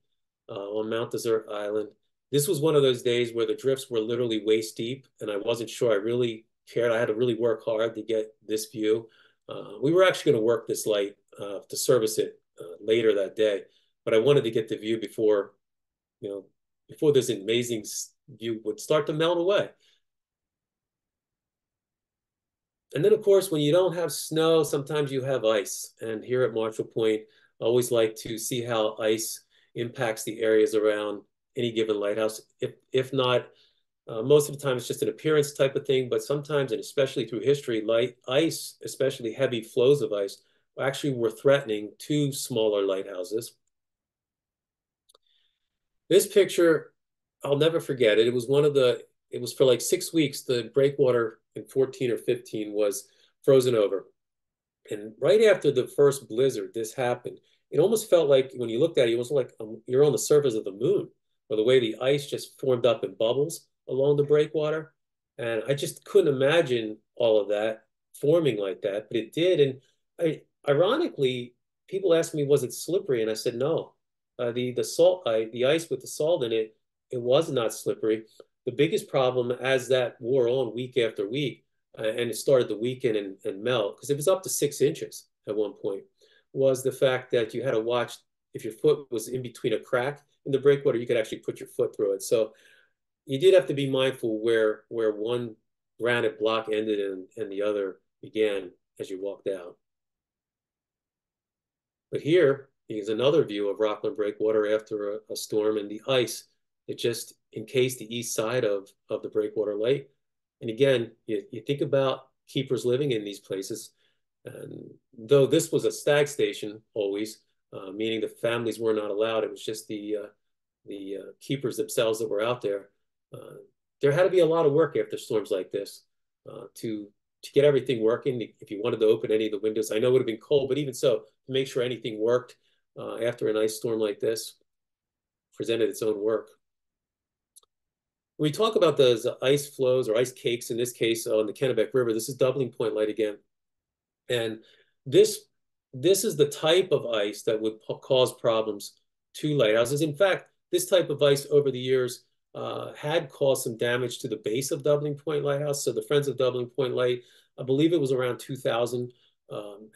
on Mount Desert Island. This was one of those days where the drifts were literally waist deep, and I wasn't sure I really cared. I had to really work hard to get this view. We were actually going to work this light to service it later that day, but I wanted to get the view before, before this amazing view would start to melt away. And then, of course, when you don't have snow, sometimes you have ice. And here at Marshall Point, I always like to see how ice impacts the areas around any given lighthouse. If not, most of the time it's just an appearance type of thing, but sometimes, and especially through history, ice, especially heavy flows of ice, actually were threatening to smaller lighthouses. This picture, I'll never forget it. It was it was for like 6 weeks, the breakwater in 14 or 15 was frozen over. And right after the first blizzard, this happened. It almost felt like when you looked at it, it was like you're on the surface of the moon, or the way the ice just formed up in bubbles along the breakwater. And I just couldn't imagine all of that forming like that, but it did. And ironically, people asked me, was it slippery? And I said, no. The ice with the salt in it, it was not slippery. The biggest problem as that wore on week after week, and it started to weaken and melt, because it was up to 6 inches at one point, was the fact that you had to watch if your foot was in between a crack in the breakwater, you could actually put your foot through it. So you did have to be mindful where one granite block ended and the other began as you walked out. But here is another view of Rockland Breakwater after a storm, and the ice that just encased the east side of the breakwater light. And again, you think about keepers living in these places. And though this was a stag station always, meaning the families were not allowed, it was just the keepers themselves that were out there. There had to be a lot of work after storms like this to get everything working. If you wanted to open any of the windows, I know it would have been cold, but even so, to make sure anything worked after an ice storm like this presented its own work. When we talk about those ice flows or ice cakes, in this case on the Kennebec River, this is Doubling Point Light again. And this is the type of ice that would cause problems to lighthouses. In fact, this type of ice over the years had caused some damage to the base of Doubling Point Lighthouse. So the Friends of Doubling Point Light, I believe it was around 2000,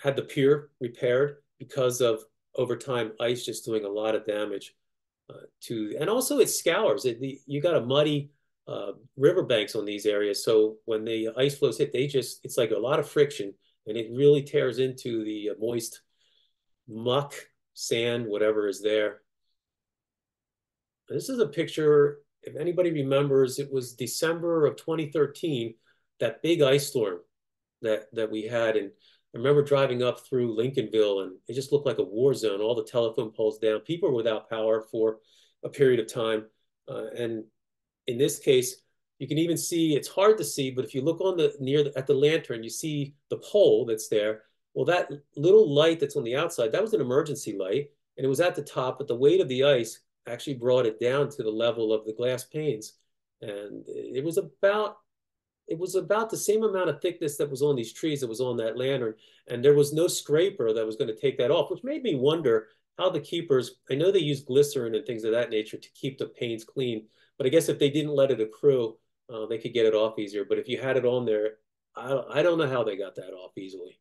had the pier repaired because of, over time, ice just doing a lot of damage and also it scours. You got a muddy riverbanks on these areas. So when the ice flows hit, it's like a lot of friction, and it really tears into the moist muck, sand, whatever is there. This is a picture, if anybody remembers, it was December of 2013, that big ice storm that we had. And I remember driving up through Lincolnville, and it just looked like a war zone. All the telephone poles down. People were without power for a period of time. And in this case, you can even see, it's hard to see, but if you look on at the lantern, you see the pole that's there. Well, that little light that's on the outside, that was an emergency light, and it was at the top, but the weight of the ice actually brought it down to the level of the glass panes. And it was about the same amount of thickness that was on these trees that was on that lantern. And there was no scraper that was going to take that off, which made me wonder how the keepers, I know they use glycerin and things of that nature to keep the panes clean, but I guess if they didn't let it accrue, they could get it off easier. But if you had it on there, I don't know how they got that off easily.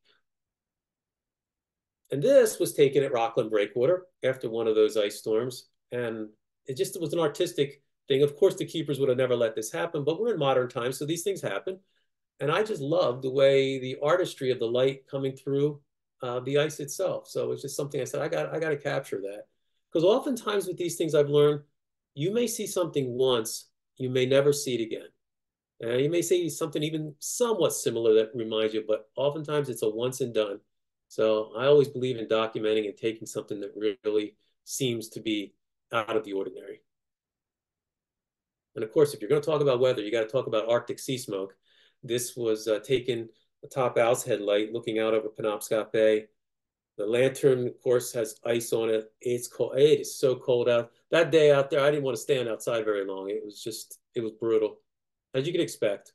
And this was taken at Rockland Breakwater after one of those ice storms. And it was an artistic thing. Of course, the keepers would have never let this happen, but we're in modern times, so these things happen. And I just love the way the artistry of the light coming through the ice itself. So it's just something I said, I got to capture that. Because oftentimes with these things I've learned, you may see something once, you may never see it again. You may see something even somewhat similar that reminds you, but oftentimes it's a once and done. So I always believe in documenting and taking something that really seems to be out of the ordinary. And of course, if you're going to talk about weather, you got to talk about Arctic sea smoke. This was taken atop Owl's Head Light, looking out over Penobscot Bay. The lantern, of course, has ice on it. It's cold. It is so cold out. That day out there, I didn't want to stand outside very long. It was brutal, as you could expect.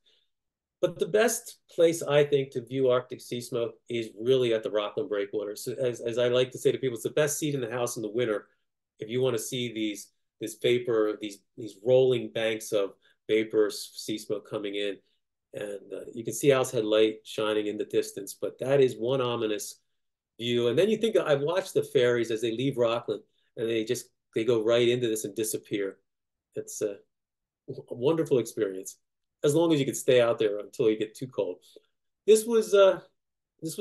But the best place, I think, to view Arctic sea smoke is really at the Rockland Breakwater. So as I like to say to people, it's the best seat in the house in the winter if you want to see this vapor, these rolling banks of vapor sea smoke coming in. And you can see Owl's Head Light shining in the distance, but that is one ominous view. And then you think, I've watched the ferries as they leave Rockland and they go right into this and disappear. It's a wonderful experience, as long as you can stay out there until you get too cold. This was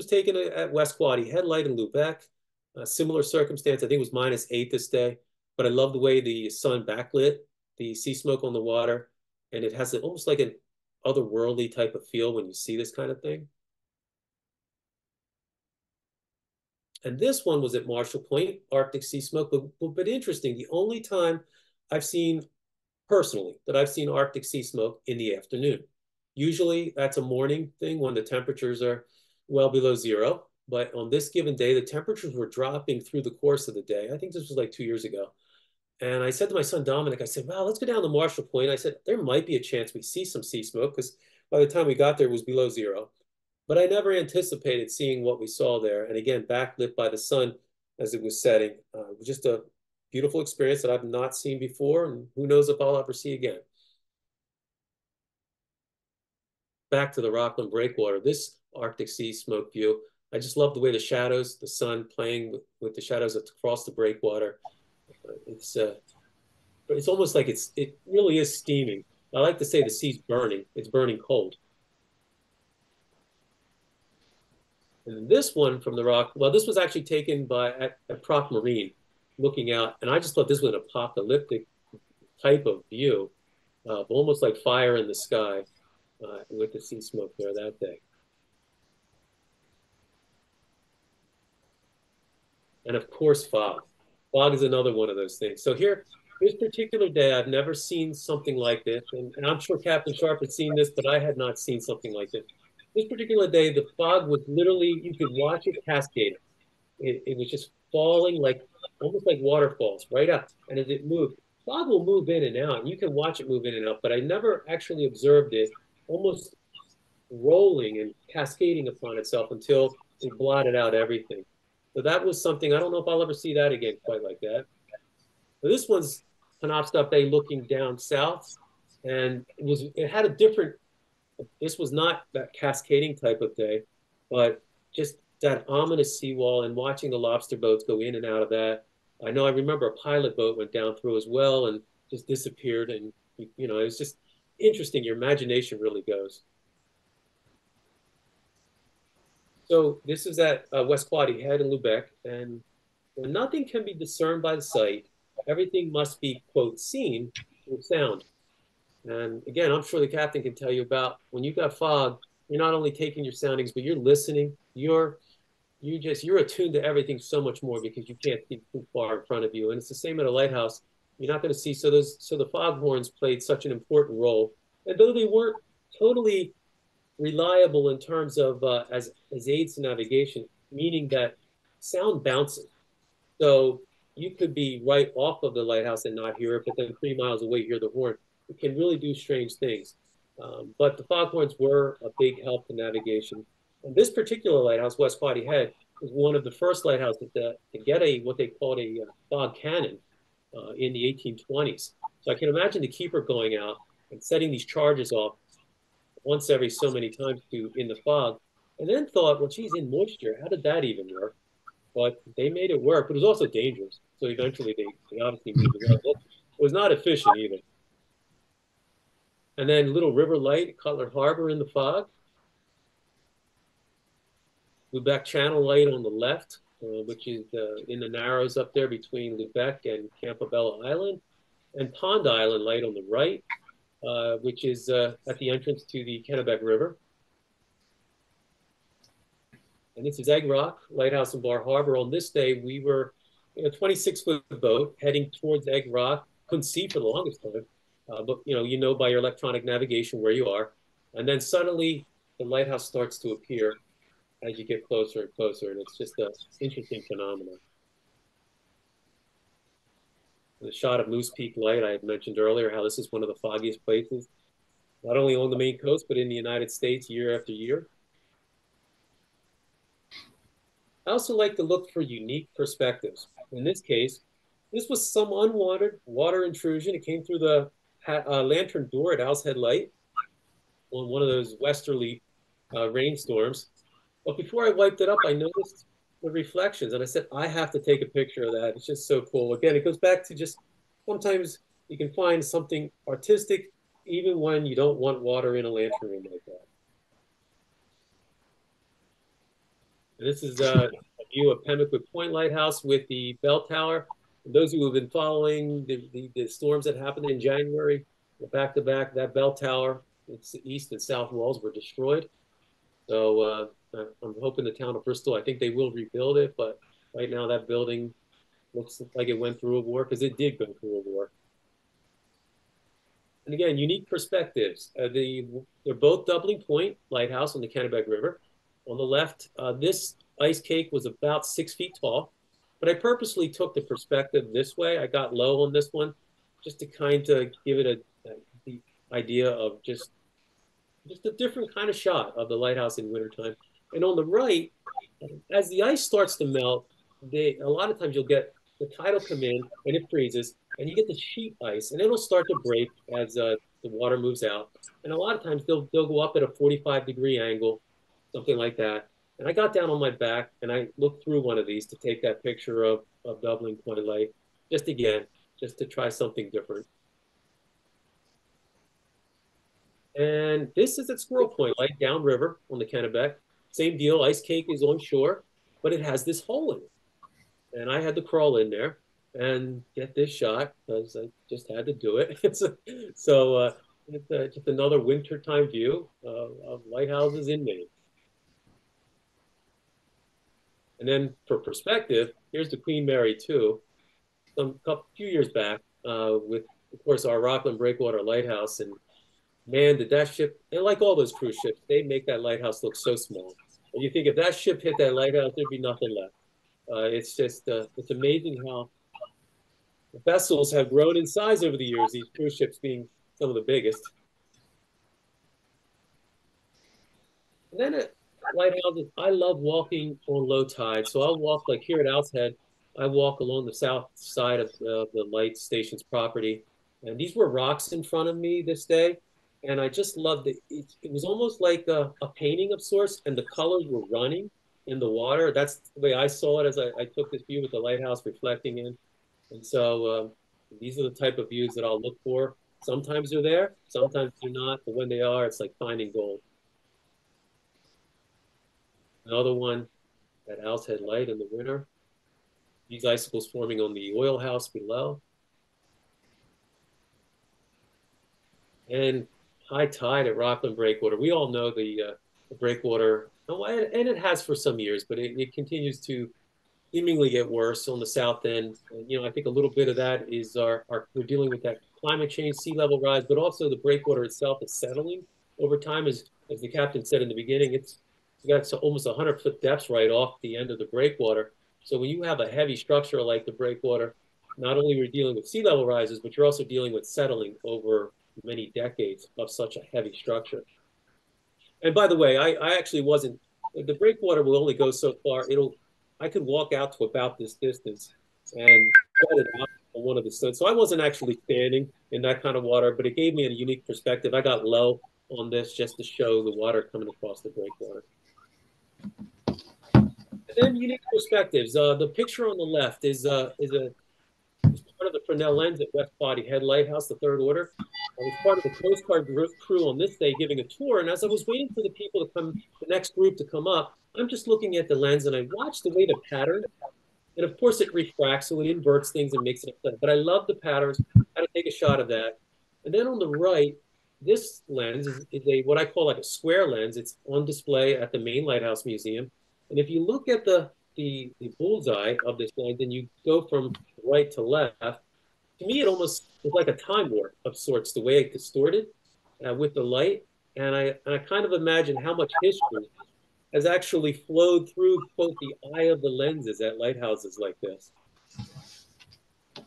taken at West Quoddy Headlight in Lubec. A similar circumstance. I think it was -8 this day, but I love the way the sun backlit the sea smoke on the water, and it has almost like an otherworldly type of feel when you see this kind of thing. And this one was at Marshall Point, Arctic sea smoke, but interesting. The only time I've seen personally that I've seen Arctic sea smoke in the afternoon. Usually that's a morning thing when the temperatures are well below zero. But on this given day, the temperatures were dropping through the course of the day. I think this was like 2 years ago. And I said to my son, Dominic, I said, well, let's go down to Marshall Point. I said, there might be a chance we see some sea smoke because by the time we got there, it was below zero. But I never anticipated seeing what we saw there. And again, backlit by the sun as it was setting. Just a beautiful experience that I've not seen before, and who knows if I'll ever see again. Back to the Rockland Breakwater, this Arctic sea smoke view. I just love the way the shadows, the sun playing with the shadows across the breakwater. It's almost like it really is steaming. I like to say the sea's burning. It's burning cold. And this one from the rock, well, this was actually taken at Proc Marine, looking out, and I just thought this was an apocalyptic type of view, almost like fire in the sky with the sea smoke there that day. And of course, fog. Fog is another one of those things. So this particular day, I've never seen something like this, and I'm sure Captain Sharp had seen this, but I had not seen something like this. This particular day, the fog was literally, you could watch it cascading. It was just falling like almost like waterfalls right up. And as it moved, fog will move in and out, and you can watch it move in and out, but I never actually observed it almost rolling and cascading upon itself until it blotted out everything. So that was something, I don't know if I'll ever see that again quite like that. But this one's Penobscot Bay looking down south, and it had a different, this was not that cascading type of day, but just that ominous seawall and watching the lobster boats go in and out of that. I know I remember a pilot boat went down through as well and just disappeared. And, it was just interesting. Your imagination really goes. So this is at West Quoddy Head in Lubec, and nothing can be discerned by the sight. Everything must be, quote, seen with sound. And again, I'm sure the captain can tell you about when you've got fog, you're not only taking your soundings, but you're listening. You're attuned to everything so much more because you can't see too far in front of you. And it's the same at a lighthouse. You're not going to see. So the foghorns played such an important role. And though they weren't totally reliable in terms of as aids to navigation, meaning that sound bounces. So you could be right off of the lighthouse and not hear it, but then 3 miles away you hear the horn. It can really do strange things. But the foghorns were a big help to navigation. And this particular lighthouse, West Quoddy Head, was one of the first lighthouses to get what they called a fog cannon in the 1820s. So I can imagine the keeper going out and setting these charges off once every so many times in the fog, and then thought, well, geez, in moisture, how did that even work? But they made it work, but it was also dangerous. So eventually they obviously moved it. It was not efficient either. And then Little River Light, Cutler Harbor in the fog. Lubeck Channel Light on the left, which is in the narrows up there between Lubeck and Campobello Island, and Pond Island Light on the right, which is at the entrance to the Kennebec River. And this is Egg Rock Lighthouse and Bar Harbor. On this day, we were in a 26-foot boat heading towards Egg Rock. Couldn't see for the longest time, but you know by your electronic navigation where you are. And then suddenly the lighthouse starts to appear as you get closer and closer, and it's just an interesting phenomenon. The shot of Moose Peak Light, I had mentioned earlier how this is one of the foggiest places, not only on the Maine coast, but in the United States year after year. I also like to look for unique perspectives. In this case, this was some unwanted water intrusion. It came through the lantern door at Owl's Head Light on one of those westerly rainstorms. But before I wiped it up, I noticed the reflections, and I said, I have to take a picture of that. It's just so cool. Again, it goes back to just sometimes you can find something artistic even when you don't want water in a lantern room like that. And this is a view of Pemmican Point Lighthouse with the bell tower. And those who have been following the storms that happened in January, back to back, that bell tower, its east and south walls were destroyed. So I'm hoping the town of Bristol, I think they will rebuild it, but right now that building looks like it went through a war, because it did go through a war. And again, unique perspectives. They're both Doubling Point Lighthouse on the Kennebec River. On the left, this ice cake was about 6 feet tall, but I purposely took the perspective this way. I got low on this one just to kind of give it the idea of just a different kind of shot of the lighthouse in wintertime. And on the right, as the ice starts to melt, a lot of times you'll get the tide will come in and it freezes, and you get the sheet ice, and it'll start to break as the water moves out. And a lot of times they'll go up at a 45-degree angle, something like that. And I got down on my back and I looked through one of these to take that picture of Doubling Point Light, just to try something different. And this is at Squirrel Point Light, downriver on the Kennebec. Same deal, ice cake is on shore, but it has this hole in it. And I had to crawl in there and get this shot because I just had to do it. It's just another wintertime view of lighthouses in Maine. And then for perspective, here's the Queen Mary 2, a few years back with, of course, our Rockland Breakwater Lighthouse. And man, did that ship, and like all those cruise ships, they make that lighthouse look so small. And you think if that ship hit that lighthouse, there'd be nothing left. It's amazing how the vessels have grown in size over the years, these cruise ships being some of the biggest. And then at lighthouses, I love walking on low tide. So I'll walk, like here at Owl's Head, I walk along the south side of the light station's property. And these were rocks in front of me this day. And I just loved it. It was almost like a painting of sorts, and the colors were running in the water. That's the way I saw it as I took this view with the lighthouse reflecting in. And so these are the type of views that I'll look for. Sometimes they're there, sometimes they're not. But when they are, it's like finding gold. Another one at Owl's Head Light in the winter. These icicles forming on the oil house below. And high tide at Rockland Breakwater. We all know the breakwater, and it has for some years, but it continues to seemingly get worse on the south end. And, I think a little bit of that is we're dealing with that climate change, sea level rise, but also the breakwater itself is settling over time. As the captain said in the beginning, it's got almost 100-foot depths right off the end of the breakwater. So when you have a heavy structure like the breakwater, not only are you dealing with sea level rises, but you're also dealing with settling over many decades of such a heavy structure. And by the way, I actually wasn't, the breakwater will only go so far. I could walk out to about this distance and shut it out on one of the stones. So I wasn't actually standing in that kind of water, but it gave me a unique perspective. I got low on this just to show the water coming across the breakwater. And then unique perspectives. The picture on the left is part of the Fresnel lens at West Body Head Lighthouse, the third order. I was part of the Coast Guard crew on this day giving a tour, and as I was waiting for the next group to come up, I'm just looking at the lens and I watch the way the pattern, and of course it refracts, so it inverts things and makes it upside. But I love the patterns, how to take a shot of that. And then on the right, this lens is a what I call like a square lens. It's on display at the Maine Lighthouse Museum. And if you look at the bullseye of this lens and you go from right to left, to me it almost is like a time warp of sorts, the way it distorted with the light. And I kind of imagine how much history has actually flowed through, quote, the eye of the lenses at lighthouses like this. And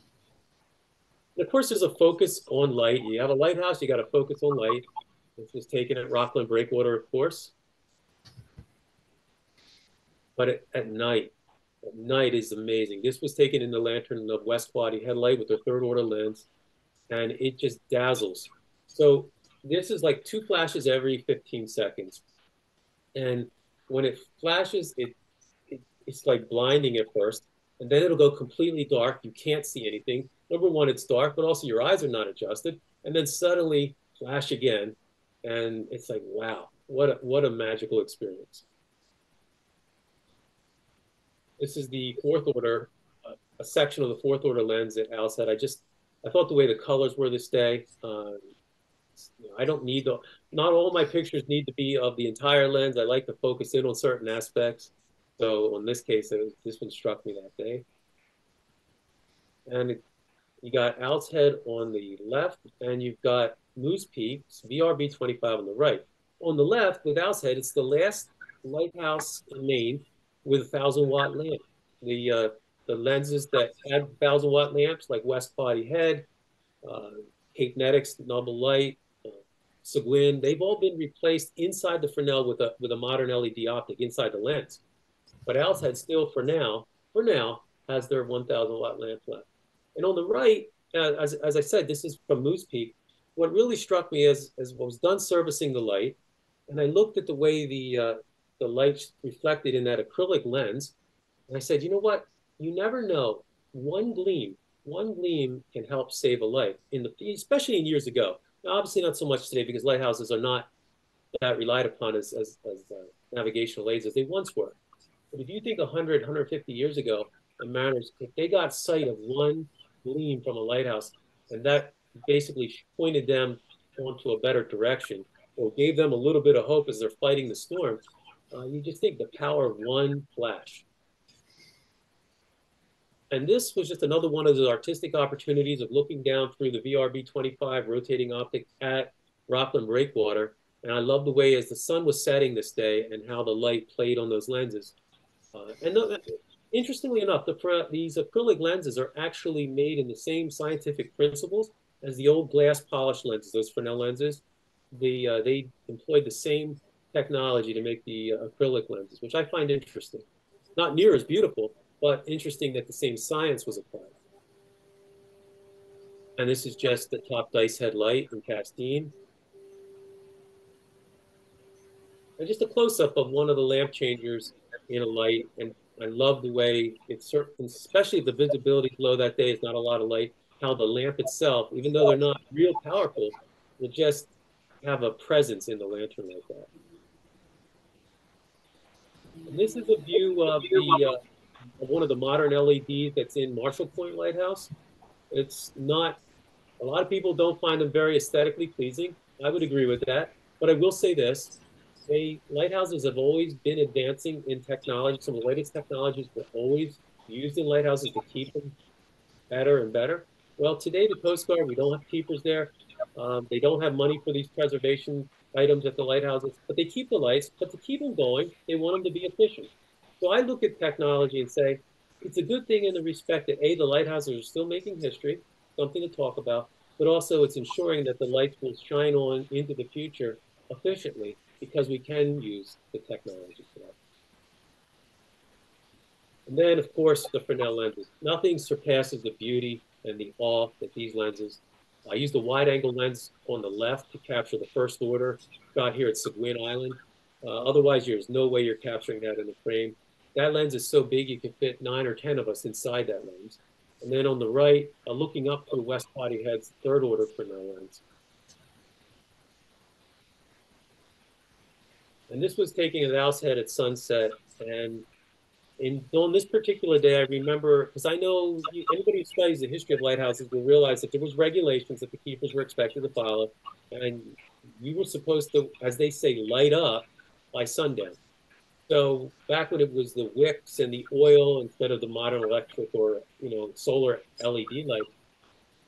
of course, there's a focus on light. You have a lighthouse, you got to focus on light. This was taken at Rockland Breakwater, of course. But at night is amazing. This was taken in the lantern of West Quad headlight with a third order lens, and it just dazzles. So this is like 2 flashes every 15 seconds. And when it flashes, it's like blinding at first, and then it'll go completely dark. You can't see anything. Number one, it's dark, but also your eyes are not adjusted. And then suddenly flash again, and it's like, wow, what a magical experience. This is the fourth order, a section of the fourth order lens at Al said. I thought the way the colors were this day. I don't need not all my pictures need to be of the entire lens. I like to focus in on certain aspects. So in this case, this one struck me that day. And you got Al's head on the left, and you've got Moose Peak's VRB 25 on the right. On the left, with Al's head, it's the last lighthouse in Maine with a 1,000-watt lamp. The lenses that had 1,000-watt lamps, like West Body Head, Cape Netix, Noble Light, Seguin, they've all been replaced inside the Fresnel with a modern LED optic inside the lens. But Al's head still, for now, has their 1,000-watt lamp left. And on the right, as I said, this is from Moose Peak. What really struck me is what was done servicing the light, and I looked at the way the light reflected in that acrylic lens, and I said, you know what? You never know. One gleam can help save a life, especially in years ago. Now, obviously not so much today because lighthouses are not that relied upon as navigational aids as they once were. But if you think 100, 150 years ago, the mariners, if they got sight of one gleam from a lighthouse, and that basically pointed them onto a better direction or gave them a little bit of hope as they're fighting the storm, you just think the power of one flash. And this was just another one of those artistic opportunities of looking down through the VRB 25 rotating optic at Rockland Breakwater. And I love the way as the sun was setting this day and how the light played on those lenses. Interestingly enough, these acrylic lenses are actually made in the same scientific principles as the old glass polished lenses, those Fresnel lenses. They employed the same technology to make the acrylic lenses, which I find interesting. Not near as beautiful, but interesting that the same science was applied. And this is just the top dice head light in Castine. And just a close-up of one of the lamp changers in a light. And I love the way it's, especially the visibility low that day is not a lot of light, how the lamp itself, even though they're not real powerful, will just have a presence in the lantern like that. And this is a view of one of the modern LEDs that's in Marshall Point Lighthouse. It's not, a lot of people don't find them very aesthetically pleasing. I would agree with that. But I will say this, lighthouses have always been advancing in technology. Some of the latest technologies were always used in lighthouses to keep them better and better. Well, today the Coast Guard, we don't have keepers there. They don't have money for these preservation items at the lighthouses, but they keep the lights. But to keep them going, they want them to be efficient. So I look at technology and say, it's a good thing in the respect that the lighthouses are still making history, something to talk about, but also it's ensuring that the lights will shine on into the future efficiently because we can use the technology for that. And then, of course, the Fresnel lenses. Nothing surpasses the beauty and the awe that these lenses. I used a wide-angle lens on the left to capture the first order shot here at Seguin Island. Otherwise, there's no way you're capturing that in the frame. That lens is so big you can fit 9 or 10 of us inside that lens. And then on the right, looking up through West Body Head's third order Fresnel lens. And this was taken at Owl's Head at sunset. And on this particular day, I remember, because I know anybody who studies the history of lighthouses will realize that there was regulations that the keepers were expected to follow. And you were supposed to, as they say, light up by sundown. So back when it was the wicks and the oil instead of the modern electric or solar LED lights,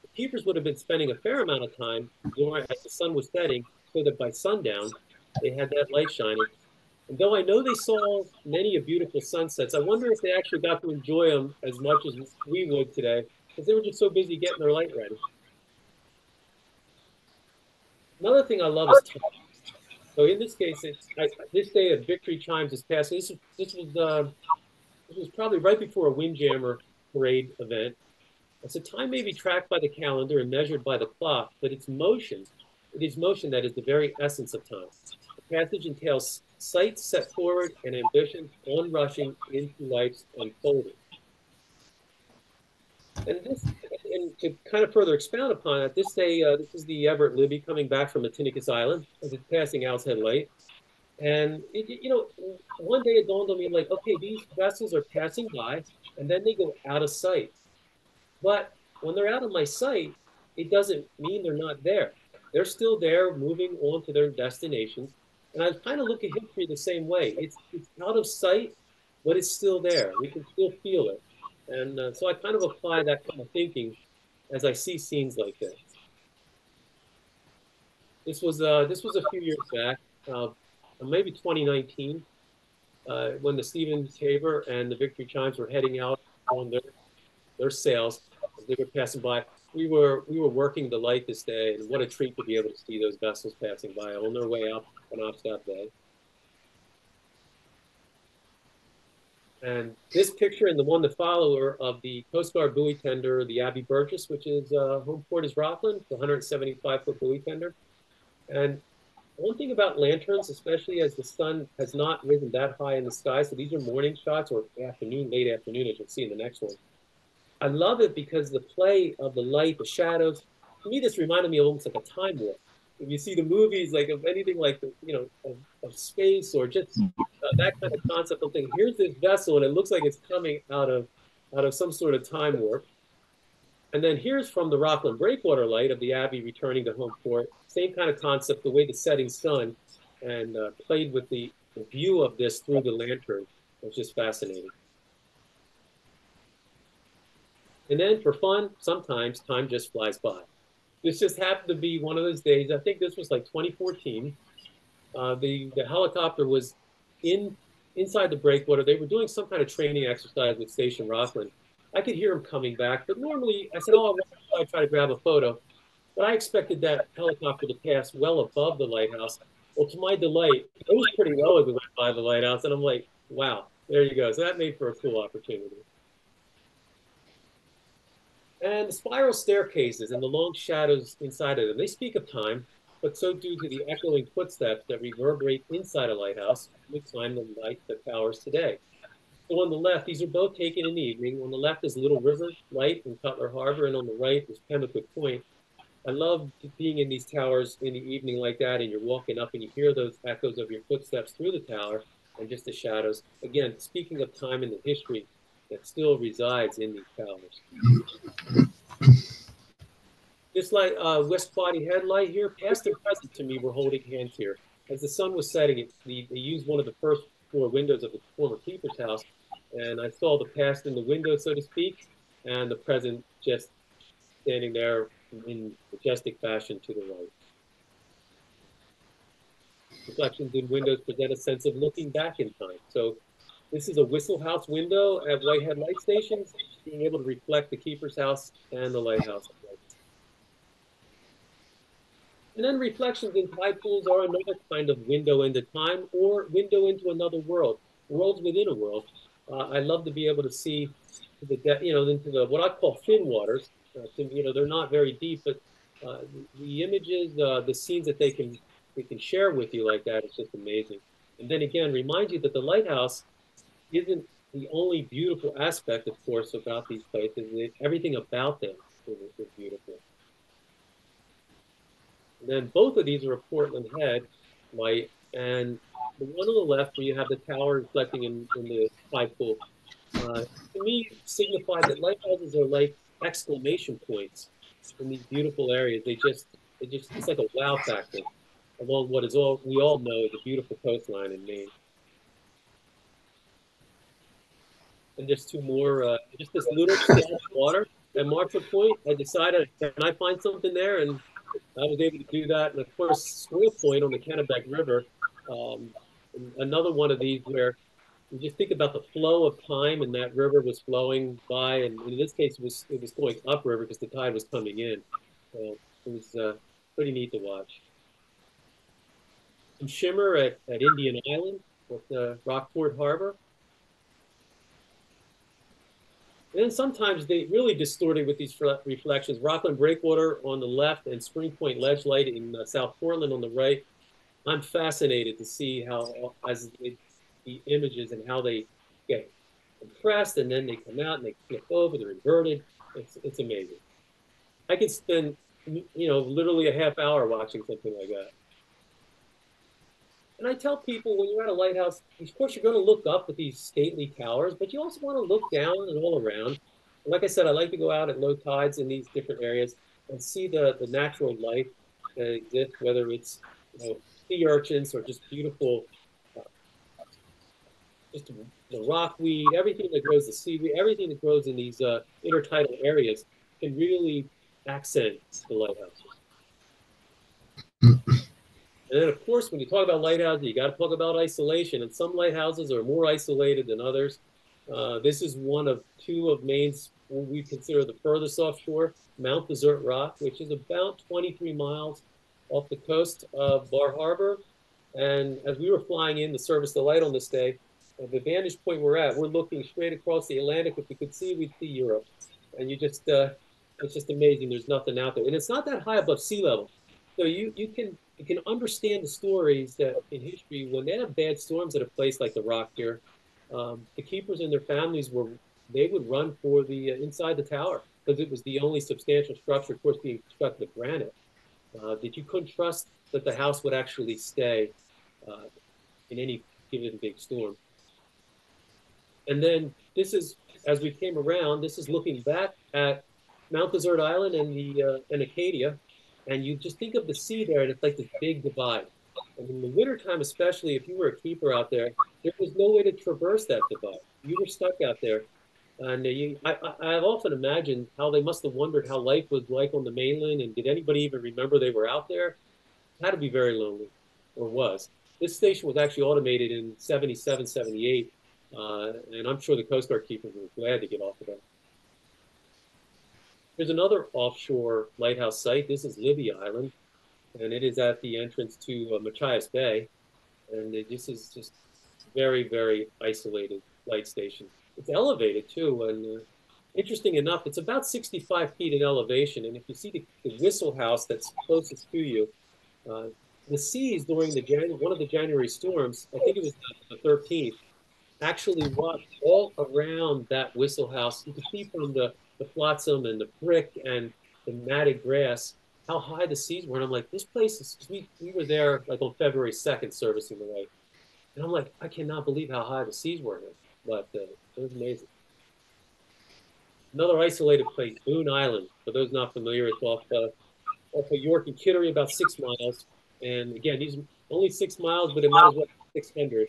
the keepers would have been spending a fair amount of time during as the sun was setting, so that by sundown they had that light shining. And though I know they saw many of beautiful sunsets, I wonder if they actually got to enjoy them as much as we would today, because they were just so busy getting their light ready. Another thing I love is time. So in this case, this day of Victory Chimes is passing. This was probably right before a Windjammer parade event. And so time may be tracked by the calendar and measured by the clock, but it's motion. It is motion that is the very essence of time. The passage entails sights set forward and ambitions onrushing into life's unfolding. And to kind of further expound upon it, this day, this is the Everett Libby coming back from Matinicus Island as it's passing Owl's Head Light. And one day it dawned on me, like, okay, these vessels are passing by, and then they go out of sight. But when they're out of my sight, it doesn't mean they're not there. They're still there, moving on to their destinations. And I kind of look at history the same way. It's out of sight, but it's still there. We can still feel it. And so I kind of apply that kind of thinking as I see scenes like this. This was a few years back, maybe 2019, when the Stephen Tabor and the Victory Chimes were heading out on their sails as they were passing by. We were working the light this day, and what a treat to be able to see those vessels passing by on their way up Penobscot Bay. And this picture and the one to follow are of the Coast Guard buoy tender, the Abbey Burgess, which is home port is Rockland, the 175-foot buoy tender. And one thing about lanterns, especially as the sun has not risen that high in the sky, so these are morning shots or afternoon, late afternoon, as you'll see in the next one. I love it because the play of the light, the shadows, to me, this reminded me of almost like a time warp. If you see the movies, like of anything like of space or just that kind of concept of thing. Here's this vessel, and it looks like it's coming out of some sort of time warp. And then here's from the Rockland breakwater light of the Abbey returning to home port. Same kind of concept, the way the setting sun and played with the view of this through the lantern was just fascinating. And then for fun, sometimes time just flies by. This just happened to be one of those days. I think this was like 2014. The helicopter was inside the breakwater. They were doing some kind of training exercise with Station Rockland. I could hear them coming back, but normally I said, "Oh, I try to grab a photo." But I expected that helicopter to pass well above the lighthouse. Well, to my delight, it was pretty low as it went by the lighthouse, and I'm like, "Wow, there you go." So that made for a cool opportunity. And the spiral staircases and the long shadows inside of them, they speak of time, but so do to the echoing footsteps that reverberate inside a lighthouse with time the light that powers today. So on the left, these are both taken in the evening. On the left is Little River Light in Cutler Harbor, and on the right is Pemmican Point. I love being in these towers in the evening like that, and you're walking up and you hear those echoes of your footsteps through the tower and just the shadows. Again, speaking of time and the history that still resides in these towers. This light, West Quaddy headlight here, past and present to me, were holding hands here. As the sun was setting, they used one of the first floor windows of the former keeper's house, and I saw the past in the window, so to speak, and the present just standing there in majestic fashion to the right. Reflections in windows present a sense of looking back in time. So this is a Whistle House window at Whitehead Light Stations, being able to reflect the keeper's house and the lighthouse. And then reflections in tide pools are another kind of window into time or window into another world, worlds within a world. I love to be able to see into the what I call thin waters. They're not very deep, but the images, the scenes that they can share with you like that is just amazing. And then again, remind you that the lighthouse isn't the only beautiful aspect, of course, about these places. Everything about them is beautiful. And then both of these are a Portland Head, my And the one on the left, where you have the tower reflecting in the tide pool, uh, to me signified that lighthouses are like exclamation points in these beautiful areas. It's like a wow factor along what is all we all know is a beautiful coastline in Maine. And just two more, just this little splash of water at Marshall Point. I decided, can I find something there? And I was able to do that. And of course, Squirrel Point on the Kennebec River, um, another one of these where you just think about the flow of time and that river was flowing by. And in this case, it was going upriver because the tide was coming in. So it was pretty neat to watch. Some shimmer at Indian Island with Rockport Harbor. And then sometimes they really distorted with these reflections. Rockland Breakwater on the left and Spring Point Ledge Light in South Portland on the right. I'm fascinated to see how, the images and how they get compressed and then they come out and they flip over, they're inverted. It's amazing. I could spend, literally a half hour watching something like that. And I tell people when you're at a lighthouse, of course, you're going to look up at these stately towers, but you also want to look down and all around. And like I said, I like to go out at low tides in these different areas and see the natural life that exists, whether it's sea urchins or just beautiful, uh, just the rockweed, everything that grows, the seaweed, everything that grows in these intertidal areas can really accent the lighthouses. And then, of course, when you talk about lighthouses, you got to talk about isolation. And some lighthouses are more isolated than others. This is one of two of Maine's, what we consider the furthest offshore, Mount Desert Rock, which is about 23 miles off the coast of Bar Harbor. And as we were flying in to service the light on this day, the vantage point we're at, we're looking straight across the Atlantic. If we could see, we'd see Europe. And it's just amazing. There's nothing out there. And it's not that high above sea level. So you can understand the stories that in history when they have bad storms at a place like the Rock here, the keepers and their families they would run for the inside the tower because it was the only substantial structure, of course, being constructed of granite that you couldn't trust that the house would actually stay uh, in any given big storm. And then this is as we came around. This is looking back at Mount Desert Island and Acadia, and you just think of the sea there, and it's like this big divide. And in the wintertime, especially if you were a keeper out there was no way to traverse that divide. You were stuck out there. And I've often imagined how they must have wondered how life was like on the mainland, and did anybody even remember they were out there? It had to be very lonely, or was. This station was actually automated in 77, 78, and I'm sure the Coast Guard keepers were glad to get off of that. There's another offshore lighthouse site. This is Libby Island, and it is at the entrance to Machias Bay. And this is just very, very isolated light station. It's elevated too, and interesting enough, it's about 65 feet in elevation. And if you see the Whistle House that's closest to you, uh, the seas during one of the January storms, I think it was the 13th, actually walked all around that Whistle House. You can see from the flotsam and the brick and the matted grass how high the seas were. And I'm like, this place is, we were there like on February 2nd servicing the light. And I'm like, I cannot believe how high the seas were here. But it was amazing. Another isolated place, Boone Island. For those not familiar, it's off of York and Kittery, about 6 miles. And again, these are only 6 miles, but it might as well be 600.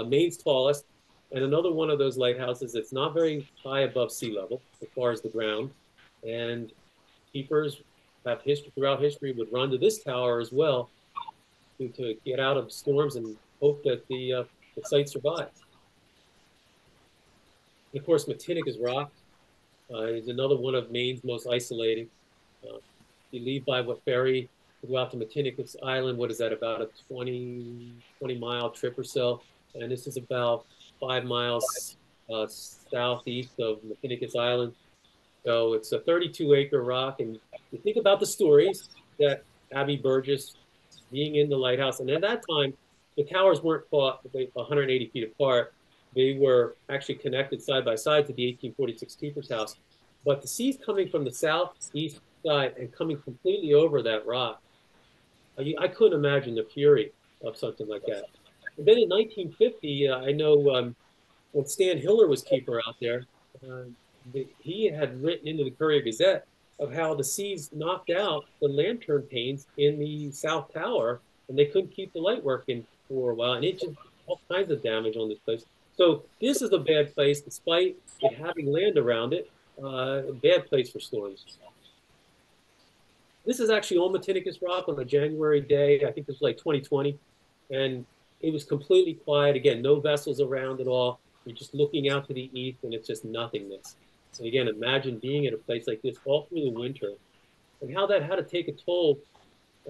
Maine's tallest, and another one of those lighthouses that's not very high above sea level as far as the ground. And keepers have history throughout history would run to this tower as well to get out of storms and hope that the site survives. And of course, Matinicus Rock is another one of Maine's most isolated. Uh, you leave by what ferry to go out to Matinicus Island. What is that, about a 20 mile trip or so? And this is about 5 miles southeast of Matinicus Island. So it's a 32-acre rock. And you think about the stories that Abby Burgess being in the lighthouse. And at that time, the towers weren't 180 feet apart. They were actually connected side by side to the 1846 Keeper's House. But the seas coming from the southeast side and coming completely over that rock, I couldn't imagine the fury of something like that. And then in 1950, I know when Stan Hiller was keeper out there, uh, he had written into the Courier Gazette of how the seas knocked out the lantern panes in the South Tower, and they couldn't keep the light working for a while, and it just all kinds of damage on this place. So this is a bad place, despite it having land around it. A bad place for storms. This is actually on Matinicus Rock on a January day. I think this was like 2020, and it was completely quiet. Again, no vessels around at all. You're just looking out to the east, and it's just nothingness. And again, imagine being at a place like this all through the winter, and how that had to take a toll.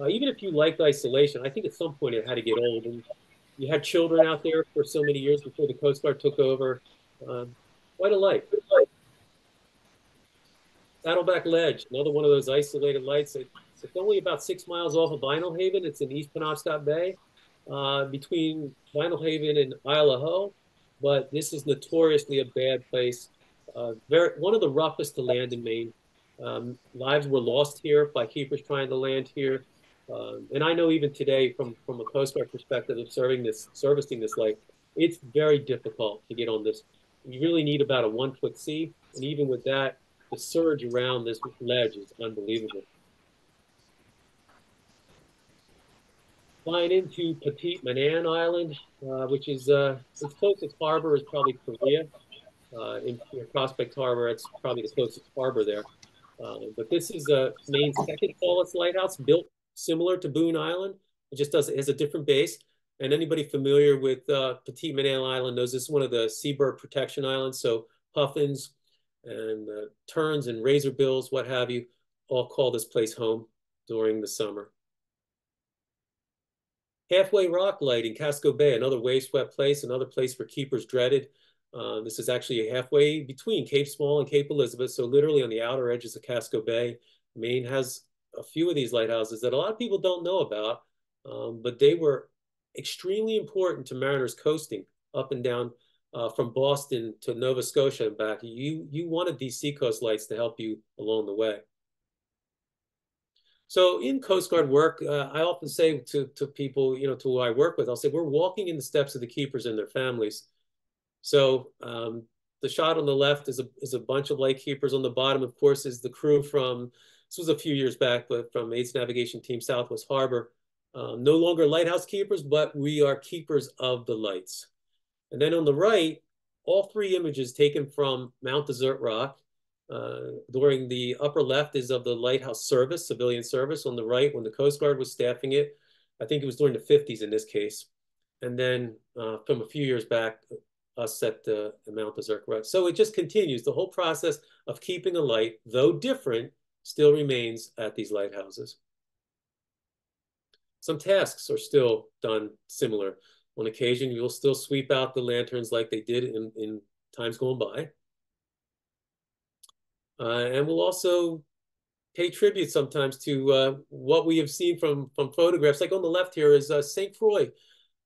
Even if you liked isolation, I think at some point it had to get old. And you had children out there for so many years before the Coast Guard took over. Quite a life. Saddleback Ledge, another one of those isolated lights. It's only about 6 miles off of Vinyl Haven. It's in East Penobscot Bay, between Vinyl Haven and Isle of Ho. But this is notoriously a bad place. One of the roughest to land in Maine. Lives were lost here by keepers trying to land here. And I know even today, from a Coast Guard perspective of servicing this lake, it's very difficult to get on this. You really need about a 1 foot sea, and even with that, the surge around this ledge is unbelievable. Flying into Petite Manan Island, which is its closest harbor is probably Korea. In Prospect Harbor, it's probably the closest harbor there. But this is Maine's second tallest lighthouse, built similar to Boone Island. It has a different base. And anybody familiar with Petite Manan Island knows this is one of the seabird protection islands. So puffins and terns and razorbills, what have you, all call this place home during the summer. Halfway Rock Light in Casco Bay, another wave-swept place, another place for keepers dreaded. This is actually halfway between Cape Small and Cape Elizabeth, so literally on the outer edges of Casco Bay. Maine has a few of these lighthouses that a lot of people don't know about, but they were extremely important to mariners coasting up and down from Boston to Nova Scotia and back. You wanted these seacoast lights to help you along the way. So in Coast Guard work, I often say to people, to who I work with, I'll say, we're walking in the steps of the keepers and their families. So the shot on the left is a bunch of light keepers. On the bottom, of course, is the crew from, this was a few years back, but from AIDS Navigation Team Southwest Harbor. No longer lighthouse keepers, but we are keepers of the lights. And then on the right, all three images taken from Mount Desert Rock. During the upper left is of the lighthouse service, civilian service. On the right, when the Coast Guard was staffing it, I think it was during the 50s in this case. And then from a few years back, us at the Mount Desert Rock. So it just continues. The whole process of keeping a light, though different, still remains at these lighthouses. Some tasks are still done similar. On occasion, you'll still sweep out the lanterns like they did in times gone by. And we'll also pay tribute sometimes to what we have seen from photographs. Like on the left here is St. Croix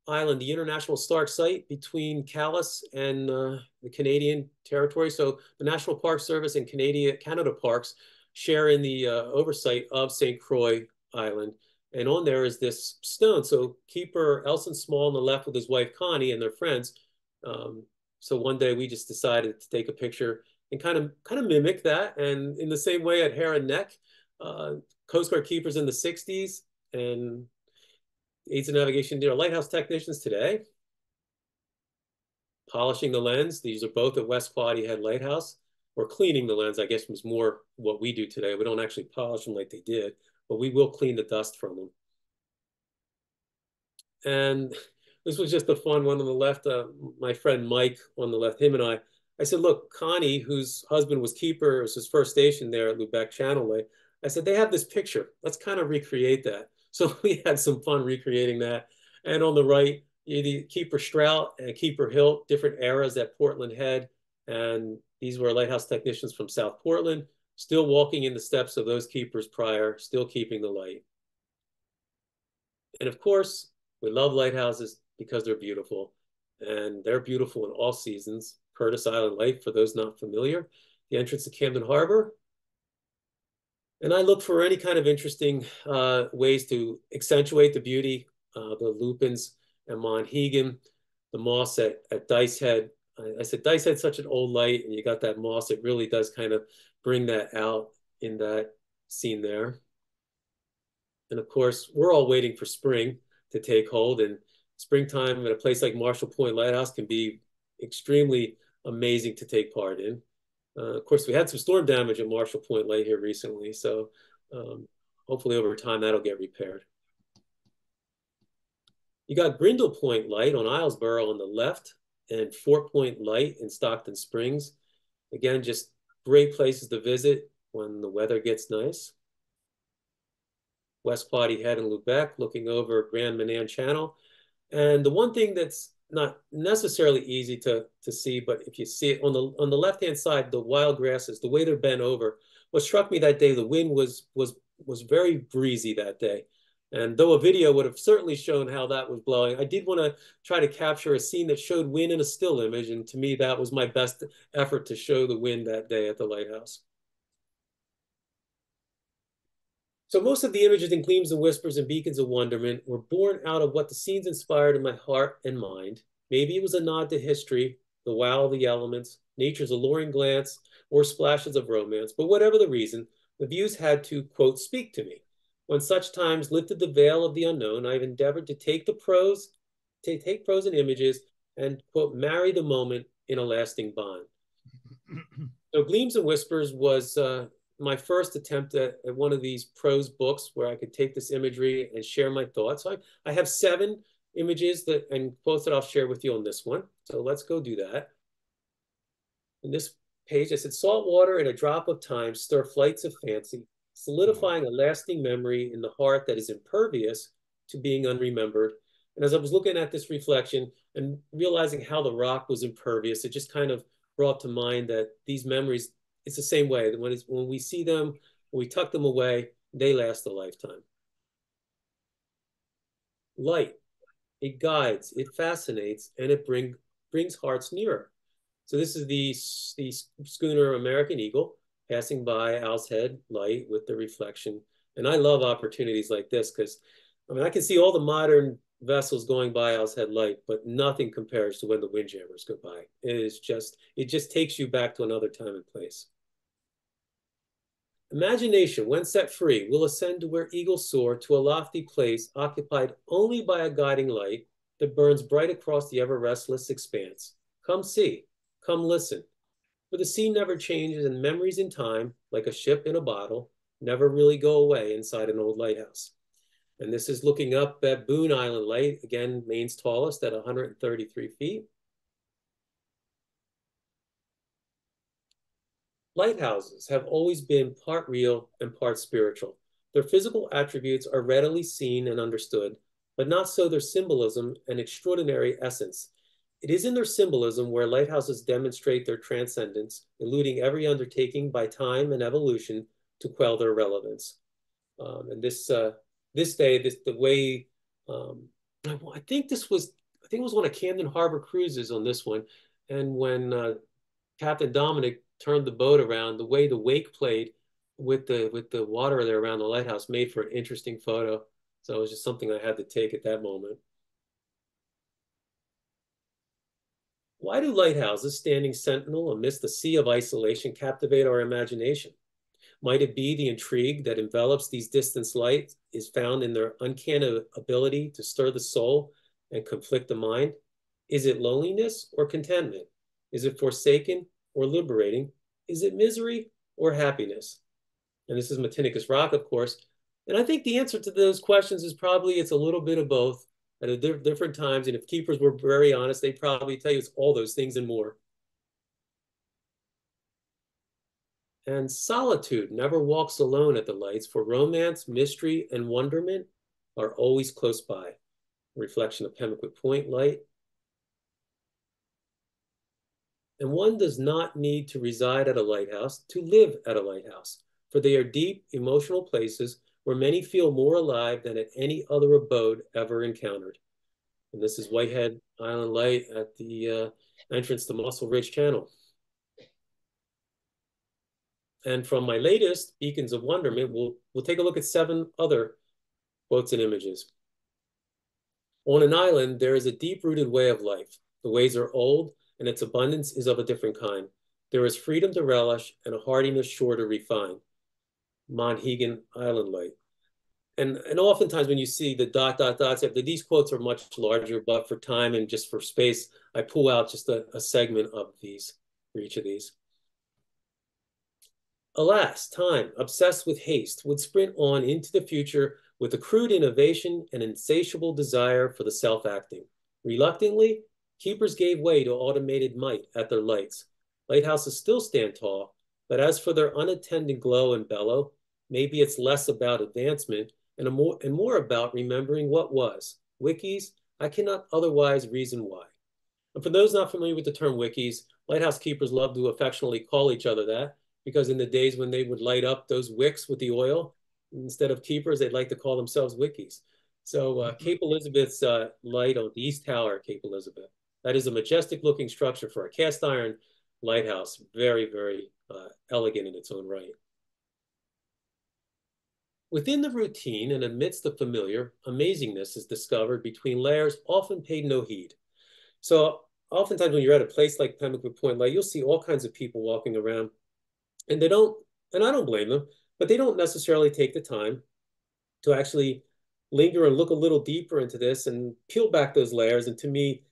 Island, the international historic site between Calais and the Canadian territory. So the National Park Service and Canada Parks share in the oversight of St. Croix Island. And on there is this stone. So keeper Elson Small on the left with his wife Connie and their friends. So one day we just decided to take a picture and kind of mimic that. And in the same way at Heron Neck, Coast Guard keepers in the 60s and aids and navigation, lighthouse technicians today, polishing the lens. These are both at West Quoddy Head Lighthouse, or cleaning the lens, I guess was more what we do today. We don't actually polish them like they did, but we will clean the dust from them. And this was just a fun one on the left. My friend Mike on the left, him and I said, look, Connie, whose husband was keeper, it was his first station there at Lubec Channel Way. I said, they have this picture. Let's kind of recreate that. So we had some fun recreating that. And on the right, the Keeper Strout and Keeper Hilt, different eras at Portland Head. And these were lighthouse technicians from South Portland, still walking in the steps of those keepers prior, still keeping the light. And of course, we love lighthouses because they're beautiful. And they're beautiful in all seasons. Curtis Island Light, for those not familiar, the entrance to Camden Harbor. And I look for any kind of interesting ways to accentuate the beauty the lupins and Monhegan, the moss at Dice Head. I said Dice Head's such an old light, and you got that moss. It really does kind of bring that out in that scene there. And of course, we're all waiting for spring to take hold. And springtime at a place like Marshall Point Lighthouse can be extremely amazing to take part in. Of course, we had some storm damage at Marshall Point Light here recently. So hopefully over time that'll get repaired. You got Grindle Point Light on Islesboro on the left and Fort Point Light in Stockton Springs. Again, just great places to visit when the weather gets nice. West Potty Head and Lubec, looking over Grand Manan Channel. And the one thing that's not necessarily easy to see, but if you see it on the left-hand side, the wild grasses, the way they're bent over, what struck me that day, the wind was very breezy that day. And though a video would have certainly shown how that was blowing, I did want to try to capture a scene that showed wind in a still image. And to me, that was my best effort to show the wind that day at the lighthouse. So most of the images in Gleams and Whispers and Beacons of Wonderment were born out of what the scenes inspired in my heart and mind. Maybe it was a nod to history, the wow of the elements, nature's alluring glance, or splashes of romance. But whatever the reason, the views had to, quote, speak to me. When such times lifted the veil of the unknown, I've endeavored to take prose and images and, quote, marry the moment in a lasting bond. So Gleams and Whispers was my first attempt at one of these prose books where I could take this imagery and share my thoughts. So I have 7 images and quotes that I'll share with you on this one. So let's go do that. In this page, I said, salt water and a drop of time stir flights of fancy, solidifying a lasting memory in the heart that is impervious to being unremembered. And as I was looking at this reflection and realizing how the rock was impervious, it just kind of brought to mind that these memories, it's the same way. When we see them, when we tuck them away, they last a lifetime. Light, it guides, it fascinates, and it brings hearts nearer. So this is the schooner American Eagle passing by Owl's Head Light with the reflection. And I love opportunities like this because, I mean, I can see all the modern vessels going by Owl's Head Light, but nothing compares to when the windjammers go by. It just takes you back to another time and place. Imagination, when set free, will ascend to where eagles soar to a lofty place occupied only by a guiding light that burns bright across the ever-restless expanse. Come see, come listen. For the sea never changes and memories in time, like a ship in a bottle, never really go away inside an old lighthouse. And this is looking up at Boone Island Light, again, Maine's tallest at 133 feet. Lighthouses have always been part real and part spiritual. Their physical attributes are readily seen and understood, but not so their symbolism and extraordinary essence. It is in their symbolism where lighthouses demonstrate their transcendence, eluding every undertaking by time and evolution to quell their relevance. And this day, the way I think it was one of Camden Harbor cruises on this one, and when Captain Dominic turned the boat around, the way the wake played with the water there around the lighthouse made for an interesting photo. So it was just something I had to take at that moment. Why do lighthouses standing sentinel amidst the sea of isolation captivate our imagination? Might it be the intrigue that envelops these distant lights is found in their uncanny ability to stir the soul and conflict the mind? Is it loneliness or contentment? Is it forsaken or liberating? Is it misery or happiness? And this is Matinicus Rock, of course. And I think the answer to those questions is probably it's a little bit of both at different times. And if keepers were very honest, they'd probably tell you it's all those things and more. And solitude never walks alone at the lights, for romance, mystery, and wonderment are always close by. A reflection of Pemmican Point Light. And one does not need to reside at a lighthouse to live at a lighthouse, for they are deep, emotional places where many feel more alive than at any other abode ever encountered. And this is Whitehead Island Light at the entrance to Muscle Ridge Channel. And from my latest, Beacons of Wonderment, we'll take a look at 7 other quotes and images. On an island, there is a deep-rooted way of life. The ways are old, and its abundance is of a different kind. There is freedom to relish and a hardiness sure to refine. Monhegan Island Light. And oftentimes when you see the dots, these quotes are much larger, but for time and just for space, I pull out just a segment of these for each of these. Alas, time, obsessed with haste, would sprint on into the future with a crude innovation and insatiable desire for the self-acting. Reluctantly, keepers gave way to automated might at their lights. Lighthouses still stand tall, but as for their unattended glow and bellow, maybe it's less about advancement and more about remembering what was. Wikis, I cannot otherwise reason why. And for those not familiar with the term wikis, lighthouse keepers love to affectionately call each other that because in the days when they would light up those wicks with the oil, instead of keepers, they'd like to call themselves wikis. So Cape Elizabeth's light on the East Tower, Cape Elizabeth, that is a majestic looking structure for a cast iron lighthouse. Very, very elegant in its own right. Within the routine and amidst the familiar, amazingness is discovered between layers often paid no heed. So oftentimes when you're at a place like Pemmican Point Light, you'll see all kinds of people walking around and they don't, and I don't blame them, but they don't necessarily take the time to actually linger and look a little deeper into this and peel back those layers. And to me,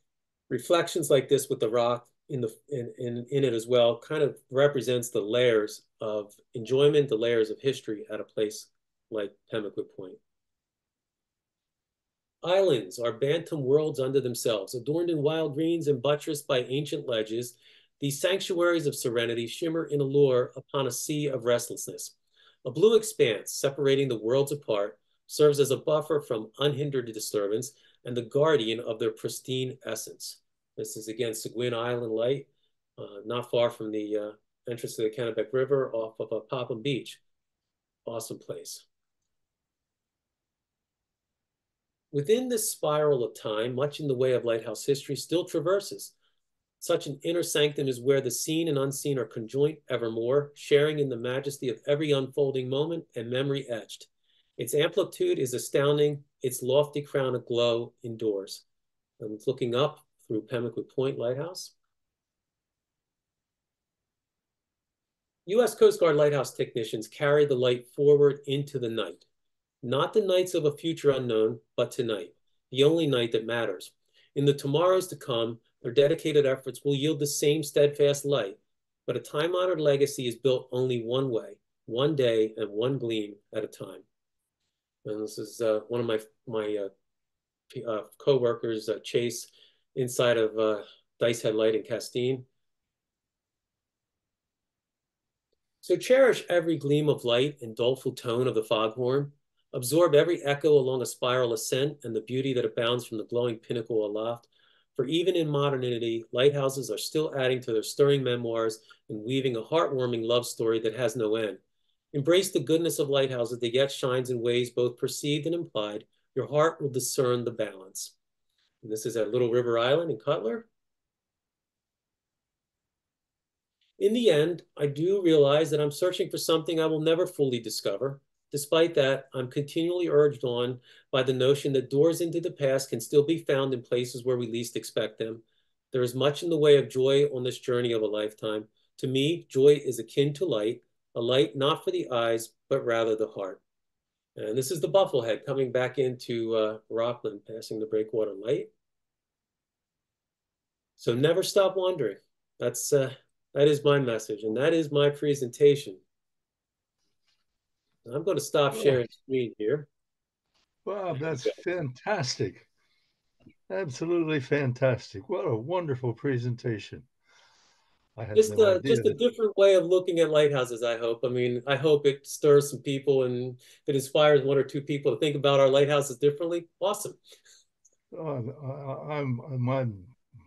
reflections like this with the rock in it as well kind of represents the layers of enjoyment, the layers of history at a place like Pemmican Point. Islands are bantam worlds unto themselves, adorned in wild greens and buttressed by ancient ledges. These sanctuaries of serenity shimmer in allure upon a sea of restlessness. A blue expanse separating the worlds apart serves as a buffer from unhindered disturbance and the guardian of their pristine essence. This is again Seguin Island Light, not far from the entrance to the Kennebec River off of Popham Beach. Awesome place. Within this spiral of time, much in the way of lighthouse history still traverses. Such an inner sanctum is where the seen and unseen are conjoined evermore, sharing in the majesty of every unfolding moment and memory etched. Its amplitude is astounding, its lofty crown aglow indoors. I'm looking up through Pemmican Point Lighthouse. U.S. Coast Guard lighthouse technicians carry the light forward into the night. Not the nights of a future unknown, but tonight, the only night that matters. In the tomorrows to come, their dedicated efforts will yield the same steadfast light, but a time-honored legacy is built only one way, one day and one gleam at a time. And this is one of my co-workers, Chase, inside of Dice Head Light in Castine. So cherish every gleam of light and doleful tone of the foghorn. Absorb every echo along a spiral ascent and the beauty that abounds from the glowing pinnacle aloft. For even in modernity, lighthouses are still adding to their stirring memoirs and weaving a heartwarming love story that has no end. Embrace the goodness of lighthouses that yet shines in ways both perceived and implied. Your heart will discern the balance. And this is at Little River Island in Cutler. In the end, I do realize that I'm searching for something I will never fully discover. Despite that, I'm continually urged on by the notion that doors into the past can still be found in places where we least expect them. There is much in the way of joy on this journey of a lifetime. To me, joy is akin to light, a light not for the eyes, but rather the heart. And this is the Bufflehead coming back into Rockland, passing the breakwater light. So never stop wondering. That is my message, and that is my presentation. I'm going to stop sharing screen here. Wow, that's fantastic. Absolutely fantastic. What a wonderful presentation. I had Just no a idea. just a different way of looking at lighthouses, I hope. I mean, I hope it stirs some people and it inspires one or two people to think about our lighthouses differently. Awesome.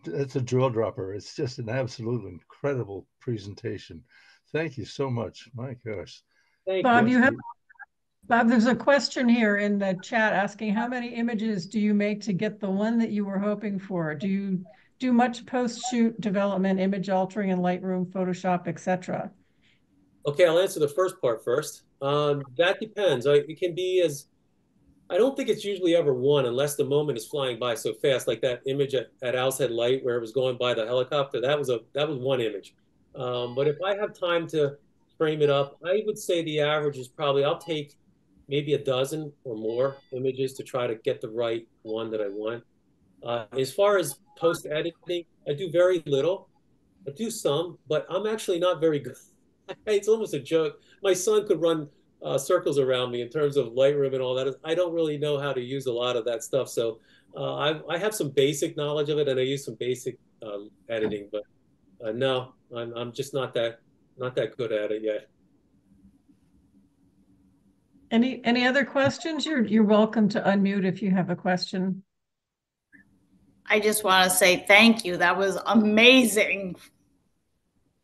It's a drill dropper. It's just an absolute incredible presentation. Thank you so much. My gosh. Thank Bob, you. Bob, there's a question here in the chat asking how many images do you make to get the one that you were hoping for? Do you do much post-shoot development, image altering in Lightroom, Photoshop, etc.? Okay, I'll answer the first part first. That depends. It can be as I don't think it's usually ever one unless the moment is flying by so fast, like that image at Owl's Head Light where it was going by the helicopter. That was one image. But if I have time to frame it up, I would say the average is probably I'll take maybe a dozen or more images to try to get the right one that I want. As far as post editing, I do very little. I do some, but I'm actually not very good. It's almost a joke. My son could run circles around me in terms of Lightroom and all that. I don't really know how to use a lot of that stuff. So I have some basic knowledge of it, and I use some basic editing. But no, I'm just not that good at it yet. Any other questions? You're welcome to unmute if you have a question. I just want to say thank you. That was amazing.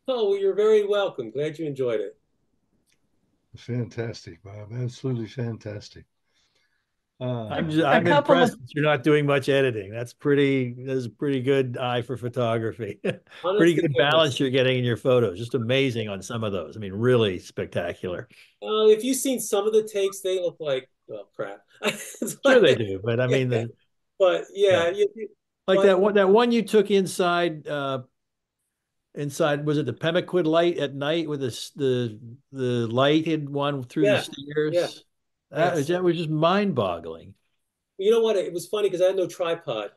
Oh, well, you're very welcome. Glad you enjoyed it. Fantastic, Bob. Absolutely fantastic. I'm couple impressed of- that you're not doing much editing. That's a pretty good eye for photography. Pretty Honest to good goodness. balance you're getting in your photos. Just amazing on some of those. I mean, really spectacular. If you've seen some of the takes, they look like, oh, crap. Sure they do, but I mean, Yeah. But yeah, like but that one you took inside was it the Pemaquid light at night with the lighted one through the yeah, stairs? yeah, yes. That was just mind-boggling. You know what? It was funny because I had no tripod.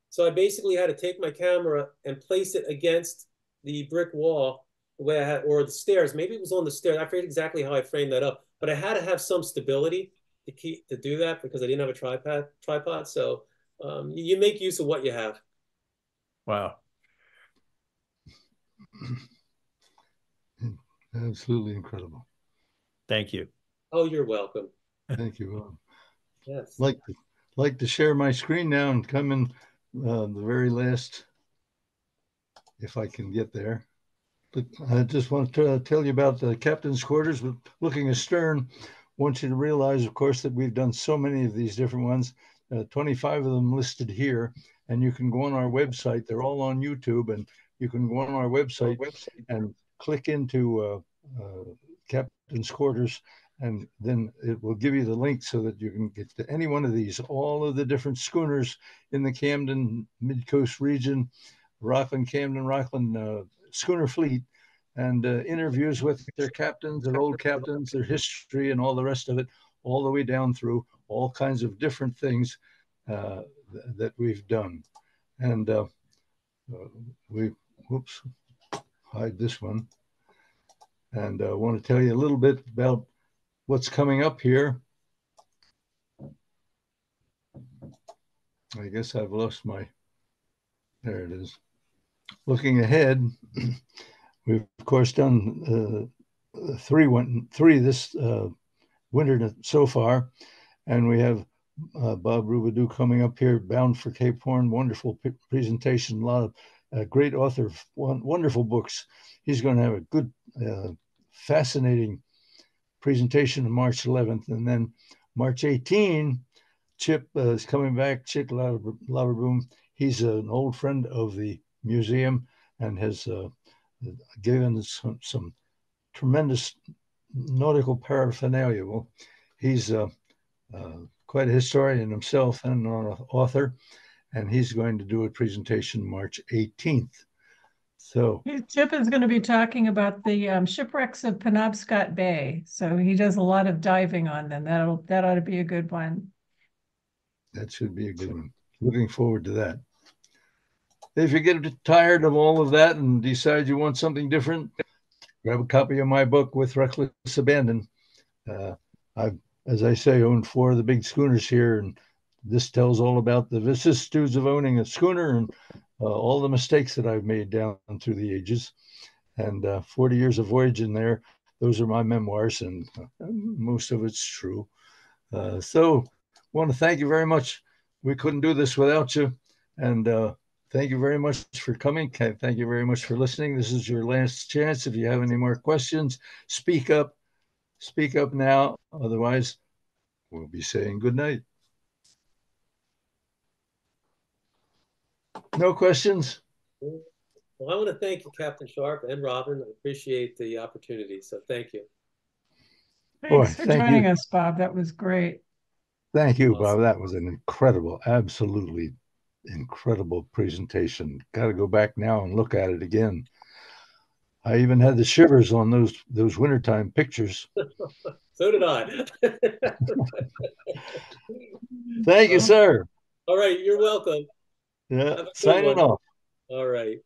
So I basically had to take my camera and place it against the brick wall the way I had, or the stairs. Maybe it was on the stairs. I forget exactly how I framed that up, but I had to have some stability to do that because I didn't have a tripod. So you make use of what you have. Wow. Absolutely incredible. Thank you. Oh, you're welcome. Thank you. Yes. Like to share my screen now and come in the very last, if I can get there. But I just want to tell you about the captain's quarters. Looking astern, I want you to realize, of course, that we've done so many of these different ones, 25 of them listed here, and you can go on our website. They're all on YouTube, and you can go on our website and click into captain's quarters, and then it will give you the link so that you can get to any one of these, all of the different schooners in the Camden Mid-Coast region, Rockland, Camden, Rockland schooner fleet, and interviews with their captains, their old captains, their history, and all the rest of it, all the way down through all kinds of different things that we've done. And whoops, hide this one. And I want to tell you a little bit about what's coming up here. I guess I've lost there it is. Looking ahead, we've of course done three this winter so far, and we have Bob Robidoux coming up here, bound for Cape Horn. Wonderful presentation, a lot of great author, wonderful books. He's going to have a good, fascinating presentation on March 11th, and then March 18, Chip is coming back. Chip Laverboom. He's an old friend of the museum and has given some tremendous nautical paraphernalia. Well, he's quite a historian himself and an author, and he's going to do a presentation March 18th. So Chip is going to be talking about the shipwrecks of Penobscot Bay. So he does a lot of diving on them. That ought to be a good one. That should be a good one. Looking forward to that. If you get tired of all of that and decide you want something different, grab a copy of my book, With Reckless Abandon. I've, as I say, owned 4 of the big schooners here, and this tells all about the vicissitudes of owning a schooner and all the mistakes that I've made down through the ages. And 40 years of voyage in there. Those are my memoirs, and most of it's true. So I want to thank you very much. We couldn't do this without you. And thank you very much for coming. Thank you very much for listening. This is your last chance. If you have any more questions, speak up. Speak up now. Otherwise, we'll be saying good night. No questions? Well, I want to thank you, Captain Sharp and Robin. I appreciate the opportunity. So thank you. Thanks Boy, for thank joining you. us, Bob. That was great. Thank you, Awesome. Bob. That was an incredible, absolutely incredible presentation. Got to go back now and look at it again. I even had the shivers on those wintertime pictures. So did I. Thank you, sir. All right, you're welcome. Yeah, Have a good signing one. off. All right.